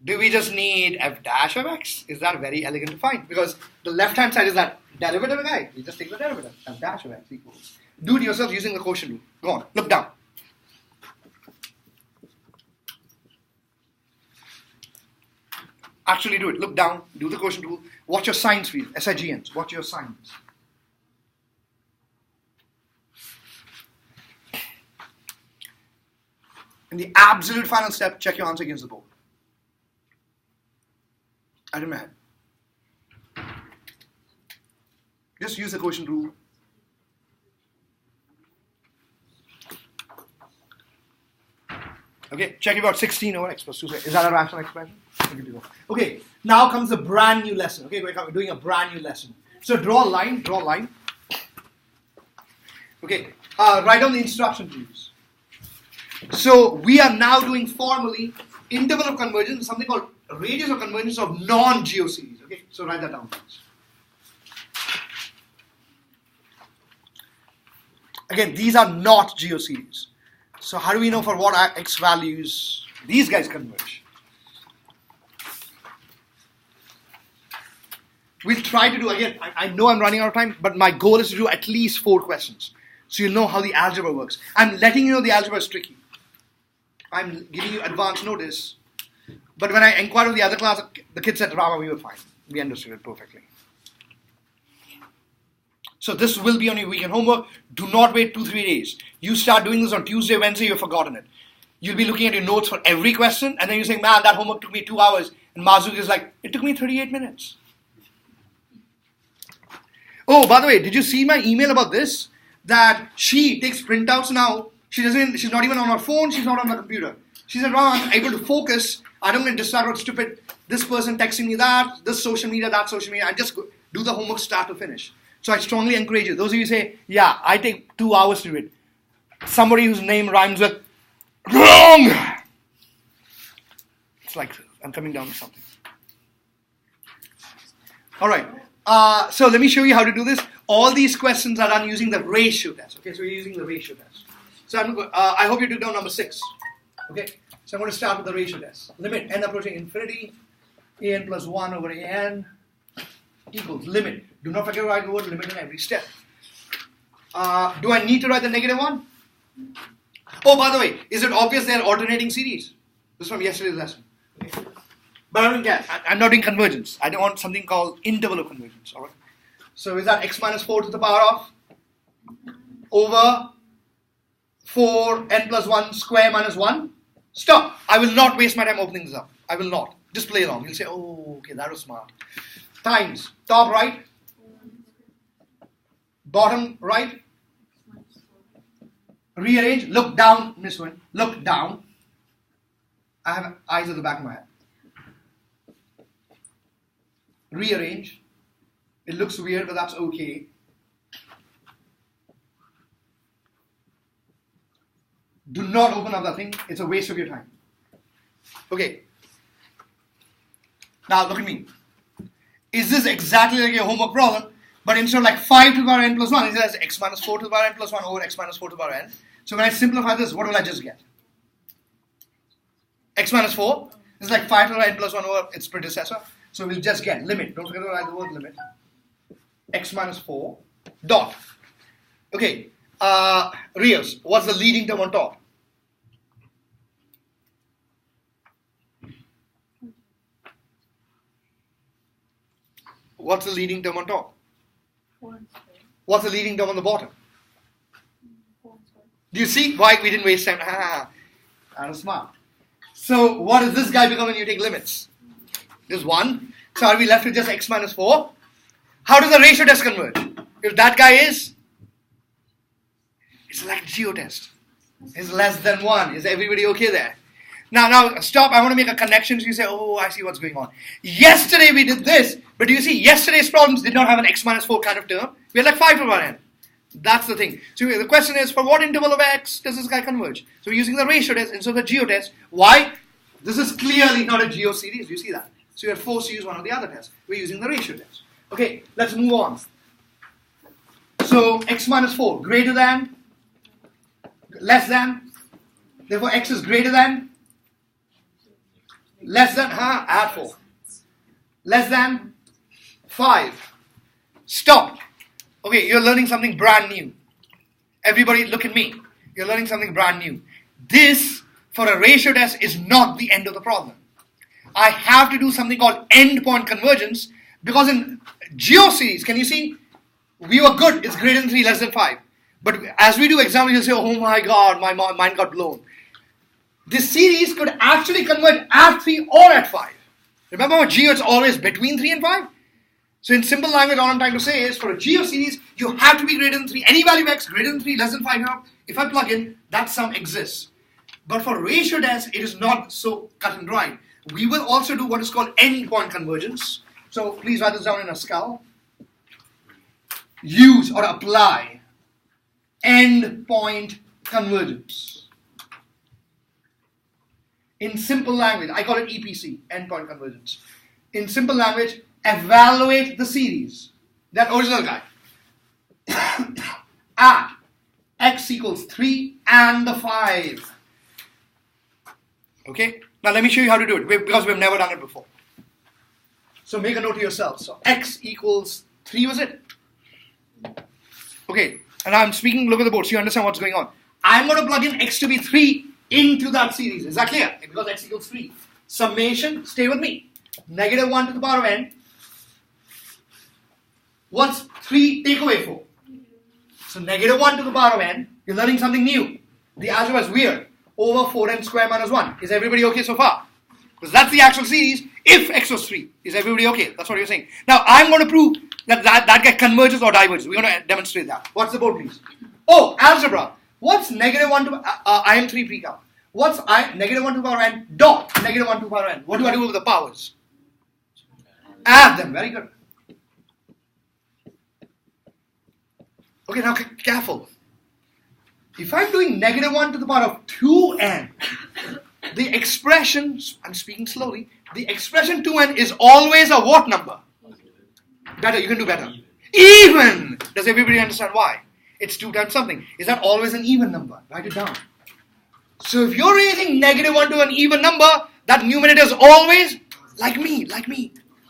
Do we just need f dash of x? Is that very elegant to find? Because the left-hand side is that derivative guy. You just take the derivative. F dash of x equals. Do it yourself using the quotient rule. Go on. Look down. Actually do it. Look down. Do the quotient rule. Watch your signs, please. SIGNs. Watch your signs. In the absolute final step, check your answer against the board. I don't know. Just use the quotient rule. Okay, check about 16 over x plus 2. Is that a rational expression? Good to go. Okay, now comes a brand new lesson. Okay, we're doing a brand new lesson. So draw a line, Okay, write down the instruction please. So we are now doing formally interval of convergence, something called radius of convergence of non-geoseries. Okay, so write that down please. Again, these are not geoseries. So how do we know for what x values these guys converge? We'll try to do, again, I know I'm running out of time, but my goal is to do at least 4 questions. So you'll know how the algebra works. I'm letting you know the algebra is tricky. I'm giving you advance notice. But when I inquired with the other class, the kids said, Rama, we were fine. We understood it perfectly. So this will be on your weekend homework. Do not wait 2-3 days. You start doing this on Tuesday, Wednesday, you've forgotten it. You'll be looking at your notes for every question, and then you're saying, man, that homework took me 2 hours. And Mazuk is like, it took me 38 minutes. Oh, by the way, did you see my email about this? That she takes printouts now. She's not even on her phone, she's not on her computer. She said, Ram, I'm able to focus. I don't get distracted with stupid, this person texting me that, this social media, that social media. I just do the homework start to finish. So I strongly encourage you. Those of you who say, yeah, I take 2 hours to do it. Somebody whose name rhymes with wrong. It's like I'm coming down to something. All right. So let me show you how to do this. All these questions are done using the ratio test. Okay, so we're using the ratio test. So I hope you took down number 6. Okay, so I'm going to start with the ratio test. Limit n approaching infinity, an plus 1 over an equals limit. Do not forget to write the word limit in every step. Do I need to write the -1? Oh, by the way, is it obvious they're alternating series? This is from yesterday's lesson. Okay. But I don't care. I'm not doing convergence. I don't want something called interval of convergence. All right. So is that x minus 4 to the power of over 4n plus 1 square minus 1? Stop. I will not waste my time opening this up. I will not. Just play along. You'll say, oh, okay, that was smart. Times top right, bottom right. Rearrange. Look down, Miss Wynn. Look down. I have eyes at the back of my head. Rearrange. It looks weird, but that's okay. Do not open up that thing. It's a waste of your time. Okay. Now look at me. Is this exactly like your homework problem? But instead of like 5 to the power n plus 1, it says x minus 4 to the power n plus 1 over x minus 4 to the power n. So when I simplify this, what will I just get? X minus 4 is like 5 to the power n plus 1 over its predecessor. So we'll just get limit. Don't forget to write the word limit. X minus 4 dot. Okay. Rios, what's the leading term on top? What's the leading term on top? 4 and square. What's the leading term on the bottom? 4 and square. Do you see why we didn't waste time? That was smart. So what does this guy become when you take limits? This 1. So are we left with just x minus 4? How does the ratio test converge? If that guy is, it's like geo test. It's less than 1. Is everybody okay there? Now stop. I want to make a connection. So you say, oh, I see what's going on. Yesterday we did this, but do you see yesterday's problems did not have an x minus 4 kind of term. We had like 5 to the power n. That's the thing. So the question is, for what interval of x does this guy converge? So we're using the ratio test instead of the geo test. Why? This is clearly not a geo series. You see that? So you're forced to use one of the other tests. We're using the ratio test. Okay, let's move on. So x minus 4 greater than, less than, therefore x is greater than, less than, add 4. Less than 5. Stop. Okay, you're learning something brand new. Everybody look at me. You're learning something brand new. This, for a ratio test, is not the end of the problem. I have to do something called endpoint convergence, because in geoseries, can you see? We were good, it's greater than 3, less than 5. But as we do examples, you'll say, oh my god, my mind got blown. This series could actually converge at 3 or at 5. Remember what geo, it's always between 3 and 5? So in simple language, all I'm trying to say is, for a geo series, you have to be greater than 3. Any value of x greater than 3, less than 5 here, if I plug in, that sum exists. But for ratio test, it is not so cut and dry. We will also do what is called endpoint convergence. So please write this down in a skull. Use or apply endpoint convergence. In simple language, I call it EPC, endpoint convergence. In simple language, evaluate the series, that original guy, at x equals 3 and the 5. Okay? Now let me show you how to do it, because we've never done it before. So make a note to yourself. So x equals 3, was it? Okay, and I'm speaking, look at the board so you understand what's going on. I'm going to plug in x to be 3 into that series. Is that clear? Because x equals 3. Summation, stay with me. Negative 1 to the power of n. What's 3 take away 4? So negative 1 to the power of n. You're learning something new. The algebra is weird. Over 4n square minus 1. Is everybody okay so far? Because that's the actual series if x was 3. Is everybody okay? That's what you're saying. Now I'm going to prove that guy converges or diverges. We're going to demonstrate that. What's the board, please? Oh, algebra. What's negative 1 to I am 3 pre-count? What's negative 1 to the power n dot negative 1 to the power n? What do I do with the powers? Add them. Very good. Okay, now careful. If I'm doing negative 1 to the power of 2n, the expression, I'm speaking slowly, the expression 2n is always a what number? Better, you can do better. Even! Does everybody understand why? It's 2 times something. Is that always an even number? Write it down. So if you're raising negative 1 to an even number, that numerator is always like me.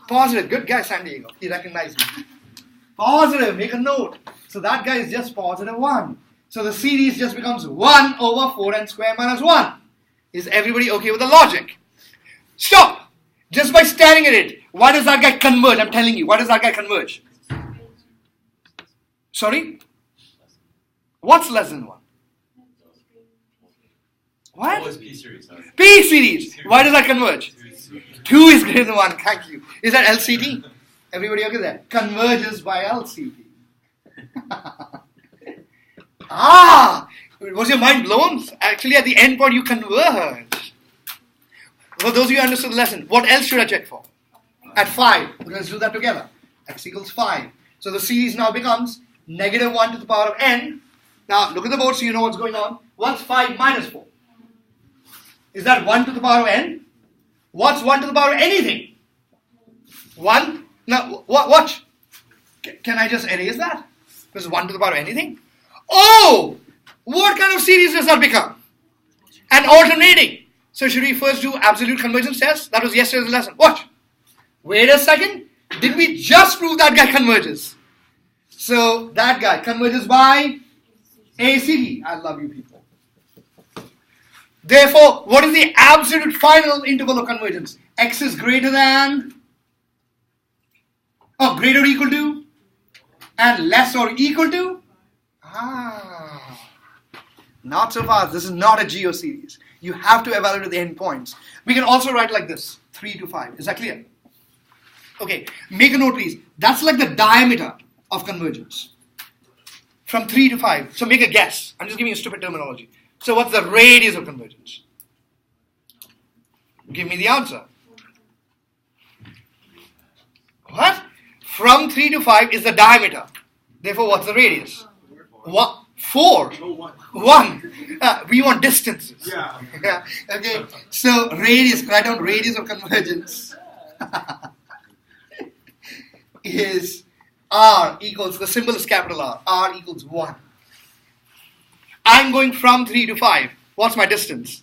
Positive. Good guy, San Diego. He recognized me. Positive. Make a note. So that guy is just positive 1. So the series just becomes 1 over 4n square minus 1. Is everybody okay with the logic? Stop! Just by staring at it, why does that guy converge? I'm telling you, why does that guy converge? Sorry? What's less than 1? What? Oh, it's P series. Sorry. P series. Why does that converge? 2 is greater than 1. Thank you. Is that LCT? Everybody okay there? Converges by LCT. Was your mind blown? Actually, at the end point, you converge. For those of you who understood the lesson, what else should I check for? At 5. Let's do that together. X equals 5. So the series now becomes negative 1 to the power of n. Now, look at the board so you know what's going on. What's 5 minus 4? Is that 1 to the power of n? What's 1 to the power of anything? 1? Now, watch. Can I just erase that? This is 1 to the power of anything? Oh! What kind of series does that become? An alternating. So should we first do absolute convergence test? That was yesterday's lesson. Watch. Wait a second. Did we just prove that guy converges? So that guy converges by ACD. I love you people. Therefore, what is the absolute final interval of convergence? X is greater than, greater or equal to, and less or equal to? Not so fast. This is not a geo series. You have to evaluate the endpoints. We can also write like this, 3 to 5. Is that clear? Okay, make a note please. That's like the diameter of convergence. From 3 to 5. So make a guess. I'm just giving you stupid terminology. So what's the radius of convergence? Give me the answer. What? From 3 to 5 is the diameter. Therefore, what's the radius? 4. No, 1. 1. We want distances. Yeah. Yeah. Okay. So radius, write down radius of convergence is R equals, the symbol is capital R. R equals 1. I'm going from 3 to 5. What's my distance?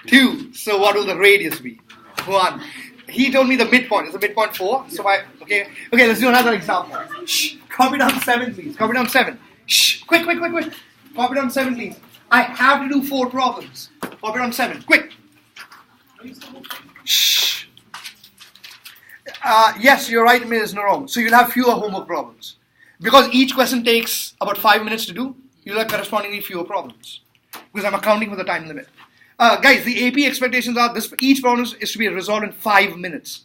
2. So what will the radius be? 1. He told me the midpoint. Is the midpoint 4? So okay, let's do another example. Shh. Copy down 7, please. Copy down 7. Shh. Quick. Copy down 7, please. I have to do 4 problems. Copy down 7. Quick. Shh. Yes, you're right, Ms. Narong. So you'll have fewer homework problems. Because each question takes about 5 minutes to do, you'll have correspondingly fewer problems. Because I'm accounting for the time limit. Guys, the AP expectations are this: each problem is to be resolved in 5 minutes.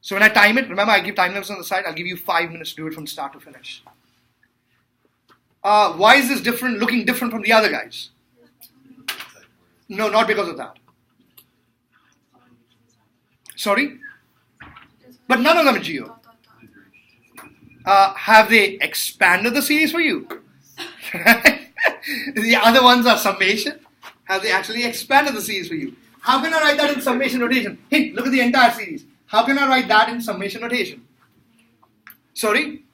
So when I time it, remember I give time limits on the side, I'll give you 5 minutes to do it from start to finish. Why is this looking different from the other guys? No, not because of that. Sorry? But none of them are geo. Have they expanded the series for you? The other ones are summation. Have they actually expanded the series for you? How can I write that in summation notation? Hey, look at the entire series. How can I write that in summation notation? Sorry?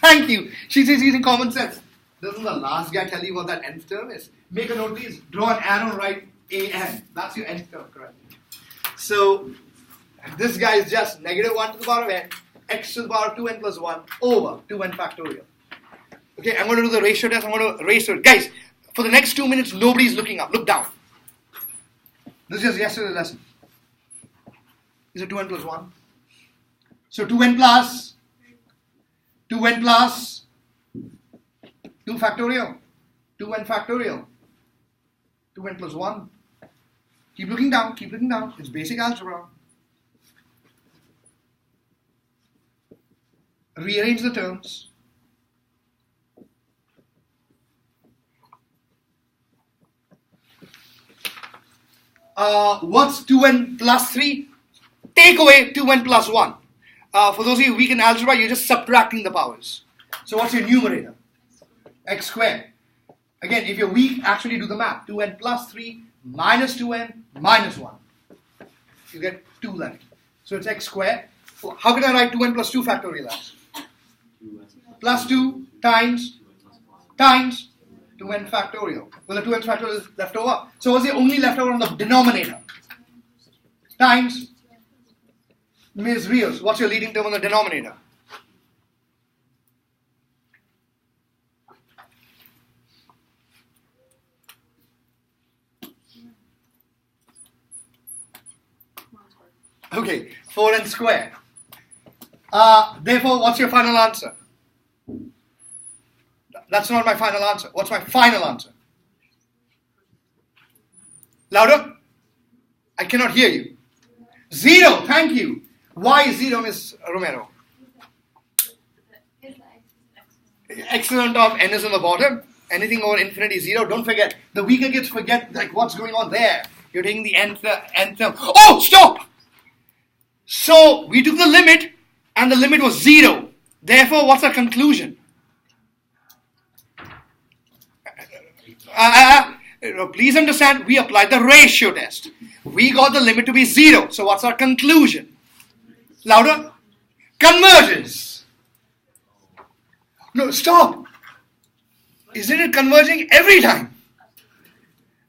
Thank you. She says using common sense. Doesn't the last guy tell you what that nth term is? Make a note, please. Draw an arrow, write an. That's your nth term, correct? So, this guy is just negative 1 to the power of n, x to the power of 2n plus 1 over 2n factorial. Okay, I'm going to do the ratio test. I'm going to erase it. Guys, for the next 2 minutes, nobody's looking up. Look down. This is yesterday's lesson. Is it 2n plus 1? So 2n plus 2 factorial, 2n factorial, 2n plus 1. Keep looking down, keep looking down. It's basic algebra. Rearrange the terms. What's 2n plus 3? Take away 2n plus 1. For those of you weak in algebra, you're just subtracting the powers. So what's your numerator? X squared. Again, if you're weak, actually do the math. 2n plus 3 minus 2n minus 1. You get 2 left. So it's x squared. How can I write 2n plus 2 factorial as? Plus 2 times 2n factorial. Well, the 2n factorial is left over. So what's the only left over on the denominator? Times Ms. Rios. What's your leading term on the denominator? Okay, 4n squared. Therefore, what's your final answer? That's not my final answer. What's my final answer? Louder? I cannot hear you. 0, thank you. Why 0, Ms. Romero? Excellent of n is on the bottom. Anything over infinity 0. Don't forget. The weaker kids forget like what's going on there. You're taking the nth term. Oh, stop! So we took the limit and the limit was 0. Therefore, what's our conclusion? Please understand, we applied the ratio test. We got the limit to be 0. So what's our conclusion? Louder? Converges. No, stop. Isn't it converging every time?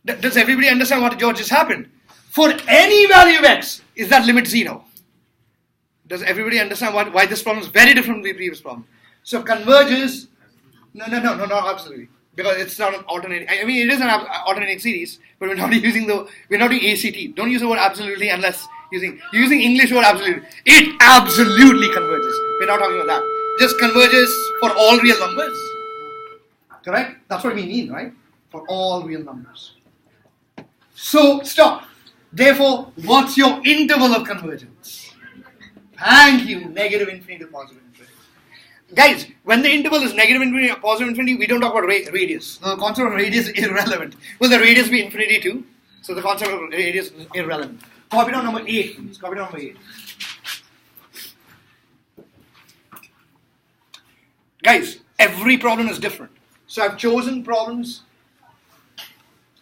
Does everybody understand what just happened? For any value of x, is that limit 0? Does everybody understand why this problem is very different from the previous problem? So converges, no, not absolutely. Because it's not an alternating, I mean it is an alternating series, but we're not doing ACT. Don't use the word absolutely unless you're using English word absolutely. It absolutely converges. We're not talking about that. Just converges for all real numbers. Correct? That's what we mean, right? For all real numbers. So, stop. Therefore, what's your interval of convergence? Thank you. Negative infinity to positive infinity. Guys, when the interval is negative infinity or positive infinity, we don't talk about radius. The concept of radius is irrelevant. Will the radius be infinity too? So the concept of radius is irrelevant. Copy down number 8, please. Copy down number 8. Guys, every problem is different. So I've chosen problems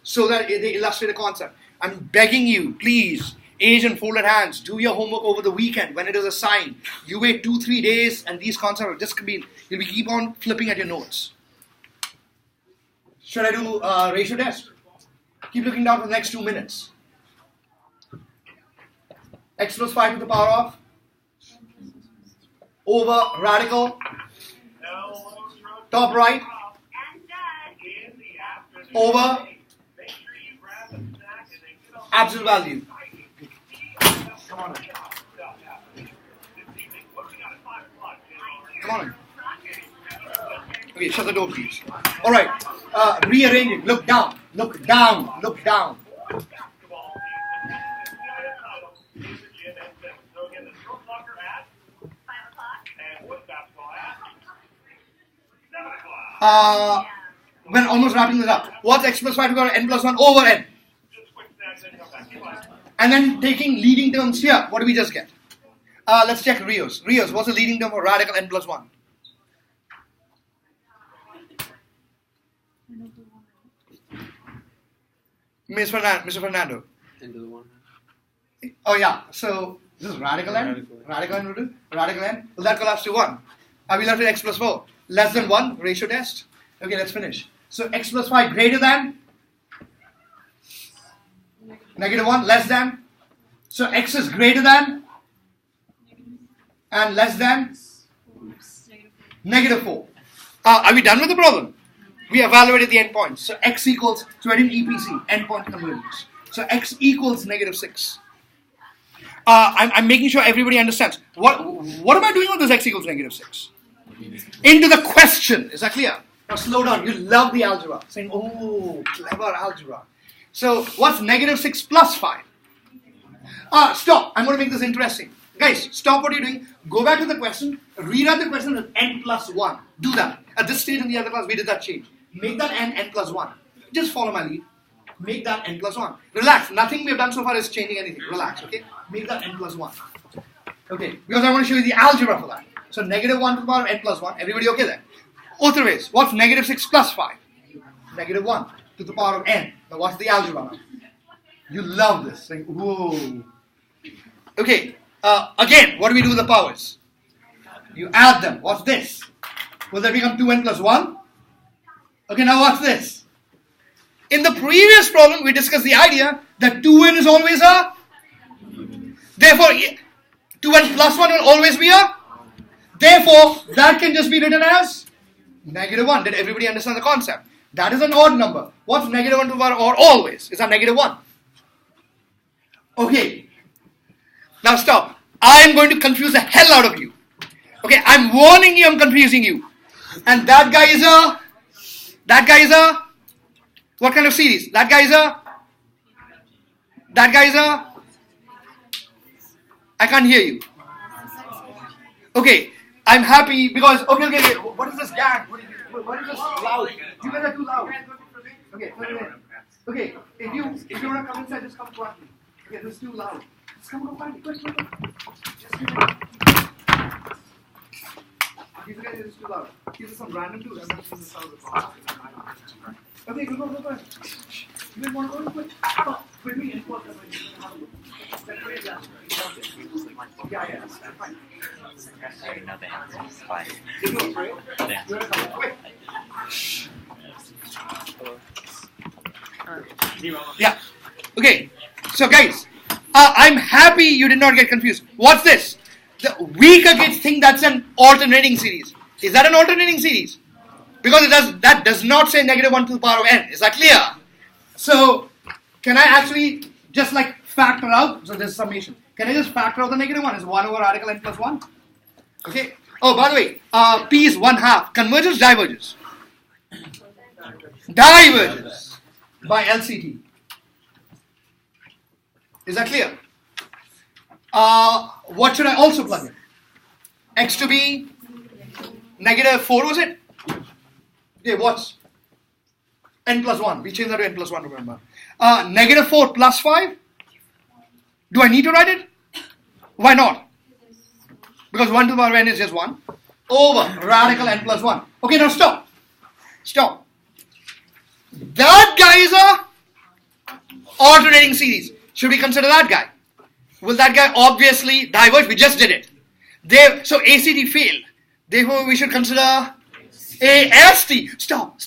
so that they illustrate a concept. I'm begging you, please, age and folded hands, do your homework over the weekend when it is assigned. You wait 2-3 days and these concepts will just you'll keep on flipping at your notes. Should I do ratio test? Keep looking down for the next 2 minutes. X plus 5 to the power of over radical top right over absolute value. Come on. Come on. Okay, shut the door, please. All right. Rearrange it. Look down. Look down. Look down. We're almost wrapping this up. What's x plus 5 to go to n plus 1 over n? And then taking leading terms here, what do we just get? Let's check Rios. Rios, what's the leading term for radical n plus 1? Mr. Fernando. N to the 1. Oh yeah, so this is radical n. Radical n will do. Radical n. Will that collapse to 1? Are we left with x plus 4? Less than 1, ratio test. Okay, let's finish. So x plus 5 greater than? Negative 1, less than? So x is greater than? And less than? Negative 4. Are we done with the problem? We evaluated the endpoints. So x equals, so I did EPC, endpoint convergence. So x equals negative 6. I'm making sure everybody understands. What am I doing with this x equals negative 6? Into the question. Is that clear? Now slow down. You love the algebra. Saying, oh, clever algebra. So what's negative 6 plus 5? Stop. I'm going to make this interesting. Guys, stop what you're doing. Go back to the question. Read out the question with n plus 1. Do that. At this stage in the other class, we did that change. Make that n plus 1. Just follow my lead. Make that n plus 1. Relax. Nothing we have done so far is changing anything. Relax, okay? Make that n plus 1. Okay, because I want to show you the algebra for that. So negative 1 to the power of n plus 1. Everybody okay there? Other ways. What's negative 6 plus 5? Negative 1 to the power of n. Now what's the algebra now? You love this. Saying, whoa. Okay, again, what do we do with the powers? You add them. What's this? Will that become 2n plus 1? Okay, now what's this? In the previous problem, we discussed the idea that 2n is always a. Therefore, 2n plus 1 will always be a. Therefore, that can just be written as negative 1. Did everybody understand the concept? That is an odd number. What's negative 1 to the power or always? Is that negative 1? Okay. Now stop. I am going to confuse the hell out of you. Okay, I'm warning you, I'm confusing you. And that guy is a. What kind of series? That guy is a. I can't hear you. Okay, I'm happy because. Okay. What is this gag? What is this loud? You guys are too loud. Okay, put it in. Okay, if you want to come inside, just come quietly. Okay, this is too loud. Just come quietly. Quick. Just give it. These guys are just too loud. These are some random dudes. I'm not seeing the sound of the phone. Okay, go. You guys want to go quick? With me and forth. Yeah. Fine. You go, right? You want to come quick? Yeah. Okay. So guys, I'm happy you did not get confused. What's this? The weaker kids think that's an alternating series. Is that an alternating series? Because that does not say negative 1 to the power of n. Is that clear? So, can I actually just like factor out? So this is summation. Can I just factor out the negative 1? Is 1 over radical n plus 1? Okay. Oh, by the way, P is 1/2. Converges, diverges? Diverges by LCT. Is that clear? What should I also plug in? X to be negative 4, was it? Okay, what's n plus 1? We changed that to n plus 1, remember. Negative 4 plus 5? Do I need to write it? Why not? Because 1 to the power of n is just 1. Over radical n plus 1. Okay, now stop. That guy is a alternating series. Should we consider that guy? Will that guy obviously diverge? We just did it. So ACT failed. Therefore, we should consider AST. Stop.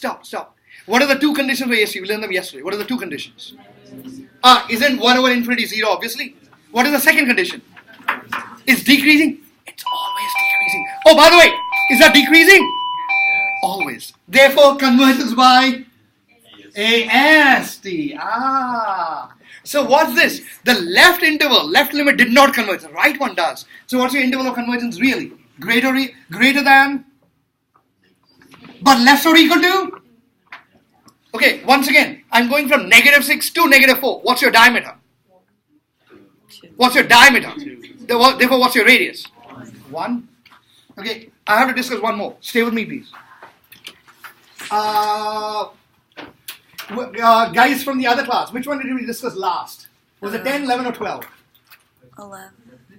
What are the two conditions for AST? We learned them yesterday. What are the two conditions? Isn't 1 over infinity 0, obviously? What is the second condition? Is decreasing? It's always decreasing. Oh, by the way, is that decreasing? Always. Therefore, convergence by AST. So what's this? The left limit did not converge. The right one does. So what's your interval of convergence really? Greater than, but less or equal to? Okay, once again, I'm going from negative 6 to negative 4. What's your diameter? Therefore, what's your radius? 1. Okay, I have to discuss one more. Stay with me, please. Guys from the other class, which one did we discuss last? Was it 10, 11 or 12? 11.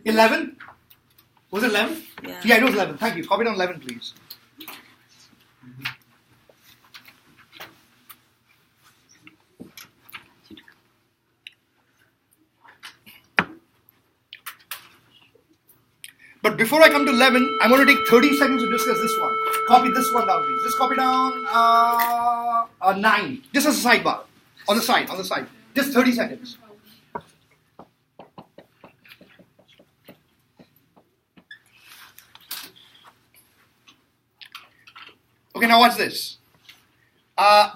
11? Was it 11? Yeah. It was 11. Thank you. Copy down 11, please. But before I come to 11, I'm going to take 30 seconds to discuss this one. Copy this one down, please. Just copy down 9. Just as a sidebar. On the side. Just 30 seconds. Okay, now watch this.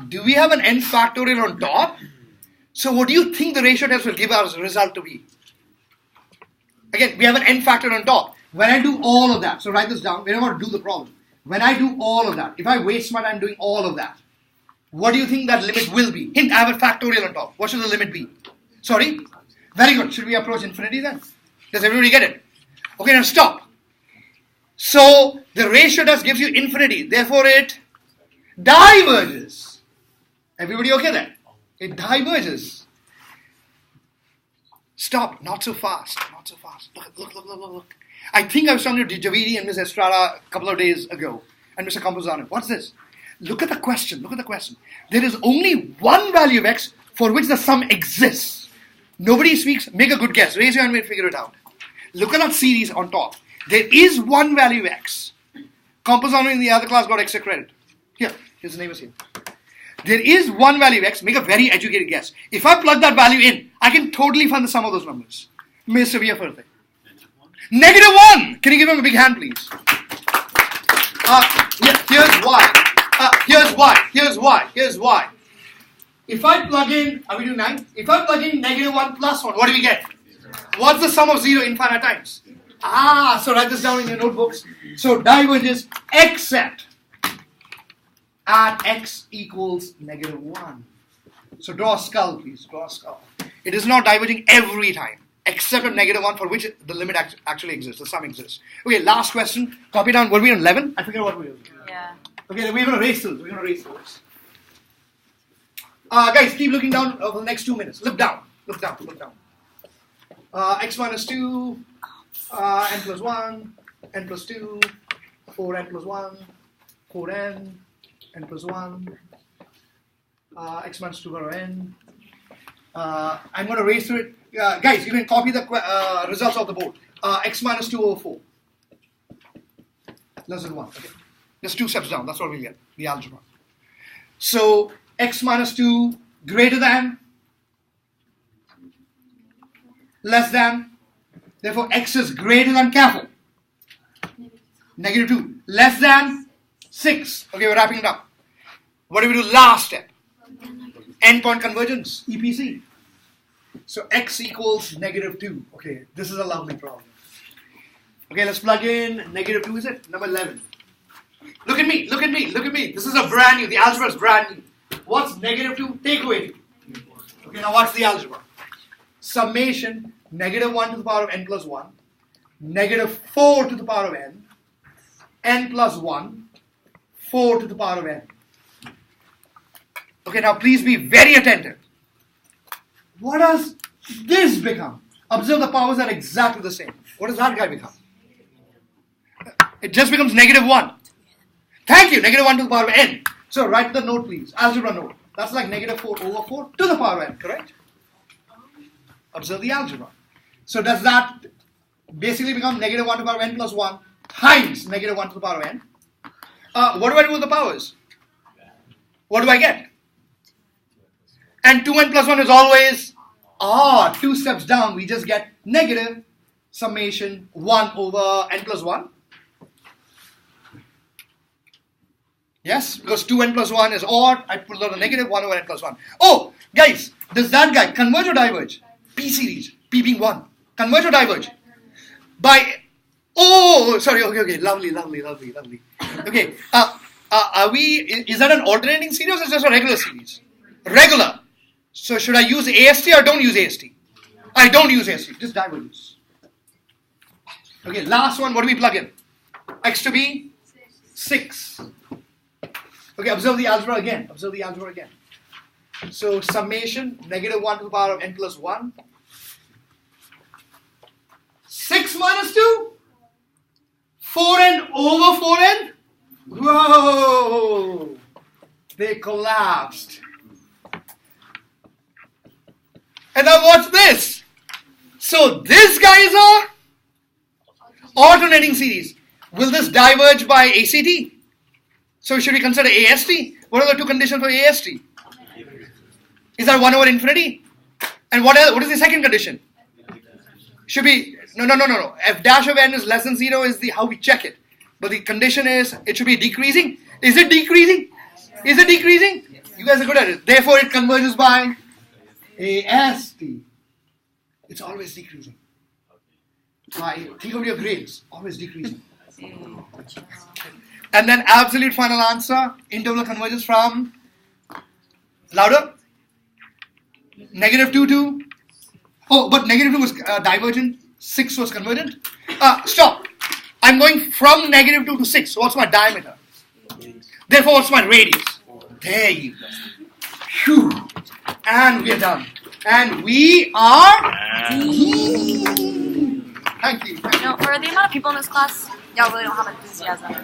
Do we have an n factorial on top? So what do you think the ratio test will give us result to be? Again, we have an n factor on top. When I do all of that, so write this down, we don't want to do the problem. When I do all of that, if I waste my time doing all of that, what do you think that limit will be? Hint, I have a factorial on top. What should the limit be? Sorry? Very good. Should we approach infinity then? Does everybody get it? Okay, now stop. So, the ratio test gives you infinity. Therefore, it diverges. Everybody okay there? It diverges. Stop. Not so fast. Not so fast. Look. I think I was talking to Javidi and Ms. Estrada a couple of days ago. And Mr. Camposano. What's this? Look at the question. There is only one value of x for which the sum exists. Nobody speaks. Make a good guess. Raise your hand and figure it out. Look at that series on top. There is one value of x. Camposano in the other class got extra credit. Here. His name is here. There is one value of x. Make a very educated guess. If I plug that value in, I can totally find the sum of those numbers. Mr. Viaferte. -1. Can you give him a big hand, please? Here's why. If I plug in, are we doing 9? If I plug in -1 plus 1, what do we get? What's the sum of 0 infinite times? So write this down in your notebooks. So diverges except at x equals -1. So draw a skull, please. Draw a skull. It is not diverging every time, except at -1 for which the limit actually exists, the sum exists. Okay, last question. Copy down. Were we on 11? I forget what we were. Yeah. Okay, we're going to race through this. Guys, keep looking down for the next 2 minutes. Look down. X minus 2, n plus 1, n plus 2, 4n plus 1, 4n, n plus 1, x minus 2 power n. I'm going to race through it. Guys, you can copy the results of the board. X minus 2 over 4. Less than 1. Okay. Just 2 steps down. That's what we get. The algebra. So, x minus 2 greater than, less than. Therefore, x is greater than, careful. -2. Less than 6. Okay, we're wrapping it up. What do we do? Last step. Endpoint convergence, EPC. So x equals -2. Okay, this is a lovely problem. Okay, let's plug in -2, is it? Number 11. Look at me. This is a brand new, the algebra is brand new. What's -2? Take away 2. Okay, now what's the algebra? Summation -1 to the power of n plus 1, -4 to the power of n plus 1, 4 to the power of n. Okay, now please be very attentive. What does this become? Observe the powers are exactly the same. What does that guy become? It just becomes -1. Thank you, -1 to the power of n. So write the note, please. Algebra note. That's like -4 over 4 to the power of n, correct? Observe the algebra. So does that basically become -1 to the power of n plus 1 times -1 to the power of n? What do I do with the powers? What do I get? And 2n plus 1 is always 2 steps down. We just get negative summation 1 over n plus 1. Yes, because 2n plus 1 is odd. I put out a negative 1 over n plus 1. Oh, guys, does that guy converge or diverge? P series, P being 1. Converge or diverge? By, sorry, okay, lovely. Okay, is that an alternating series or is it just a regular series? Regular. So should I use AST or don't use AST? I don't use AST, just diverges. Okay, last one, what do we plug in? X to be 6. Okay, observe the algebra again. So summation, -1 to the power of n plus 1. 6 minus 2? 4n over 4n? Whoa! They collapsed. And now watch this. So this guy is a alternating series. Will this diverge by ACT? So should we consider AST? What are the 2 conditions for AST? Is that 1 over infinity? And what is the second condition? Should be, no. F dash of n is less than 0 is how we check it. But the condition is it should be decreasing. Is it decreasing? Is it decreasing? You guys are good at it. Therefore, it converges by AST. It's always decreasing. Why? Think of your grades. Always decreasing. And then absolute final answer. Interval converges from louder. -2 to. Oh, but -2 was divergent. 6 was convergent. Stop. I'm going from -2 to 6. So what's my diameter? Therefore, what's my radius? There you go. Phew. And we are done. And we are. Thank you. You know, for the amount of people in this class, y'all really don't have enthusiasm.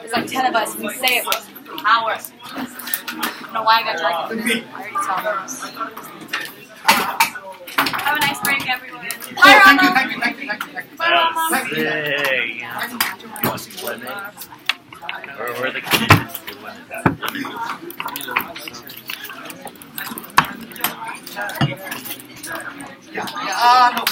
There's like 10 of us, and we say it with power. I don't know why I got dragged. I already saw those. Have a nice break, everyone. Oh, Bye, thank you, Rama. thank you, thank you, thank you, thank you. Bye, Rama. Thank you. You want swimming? Or the kids? Yeah, no.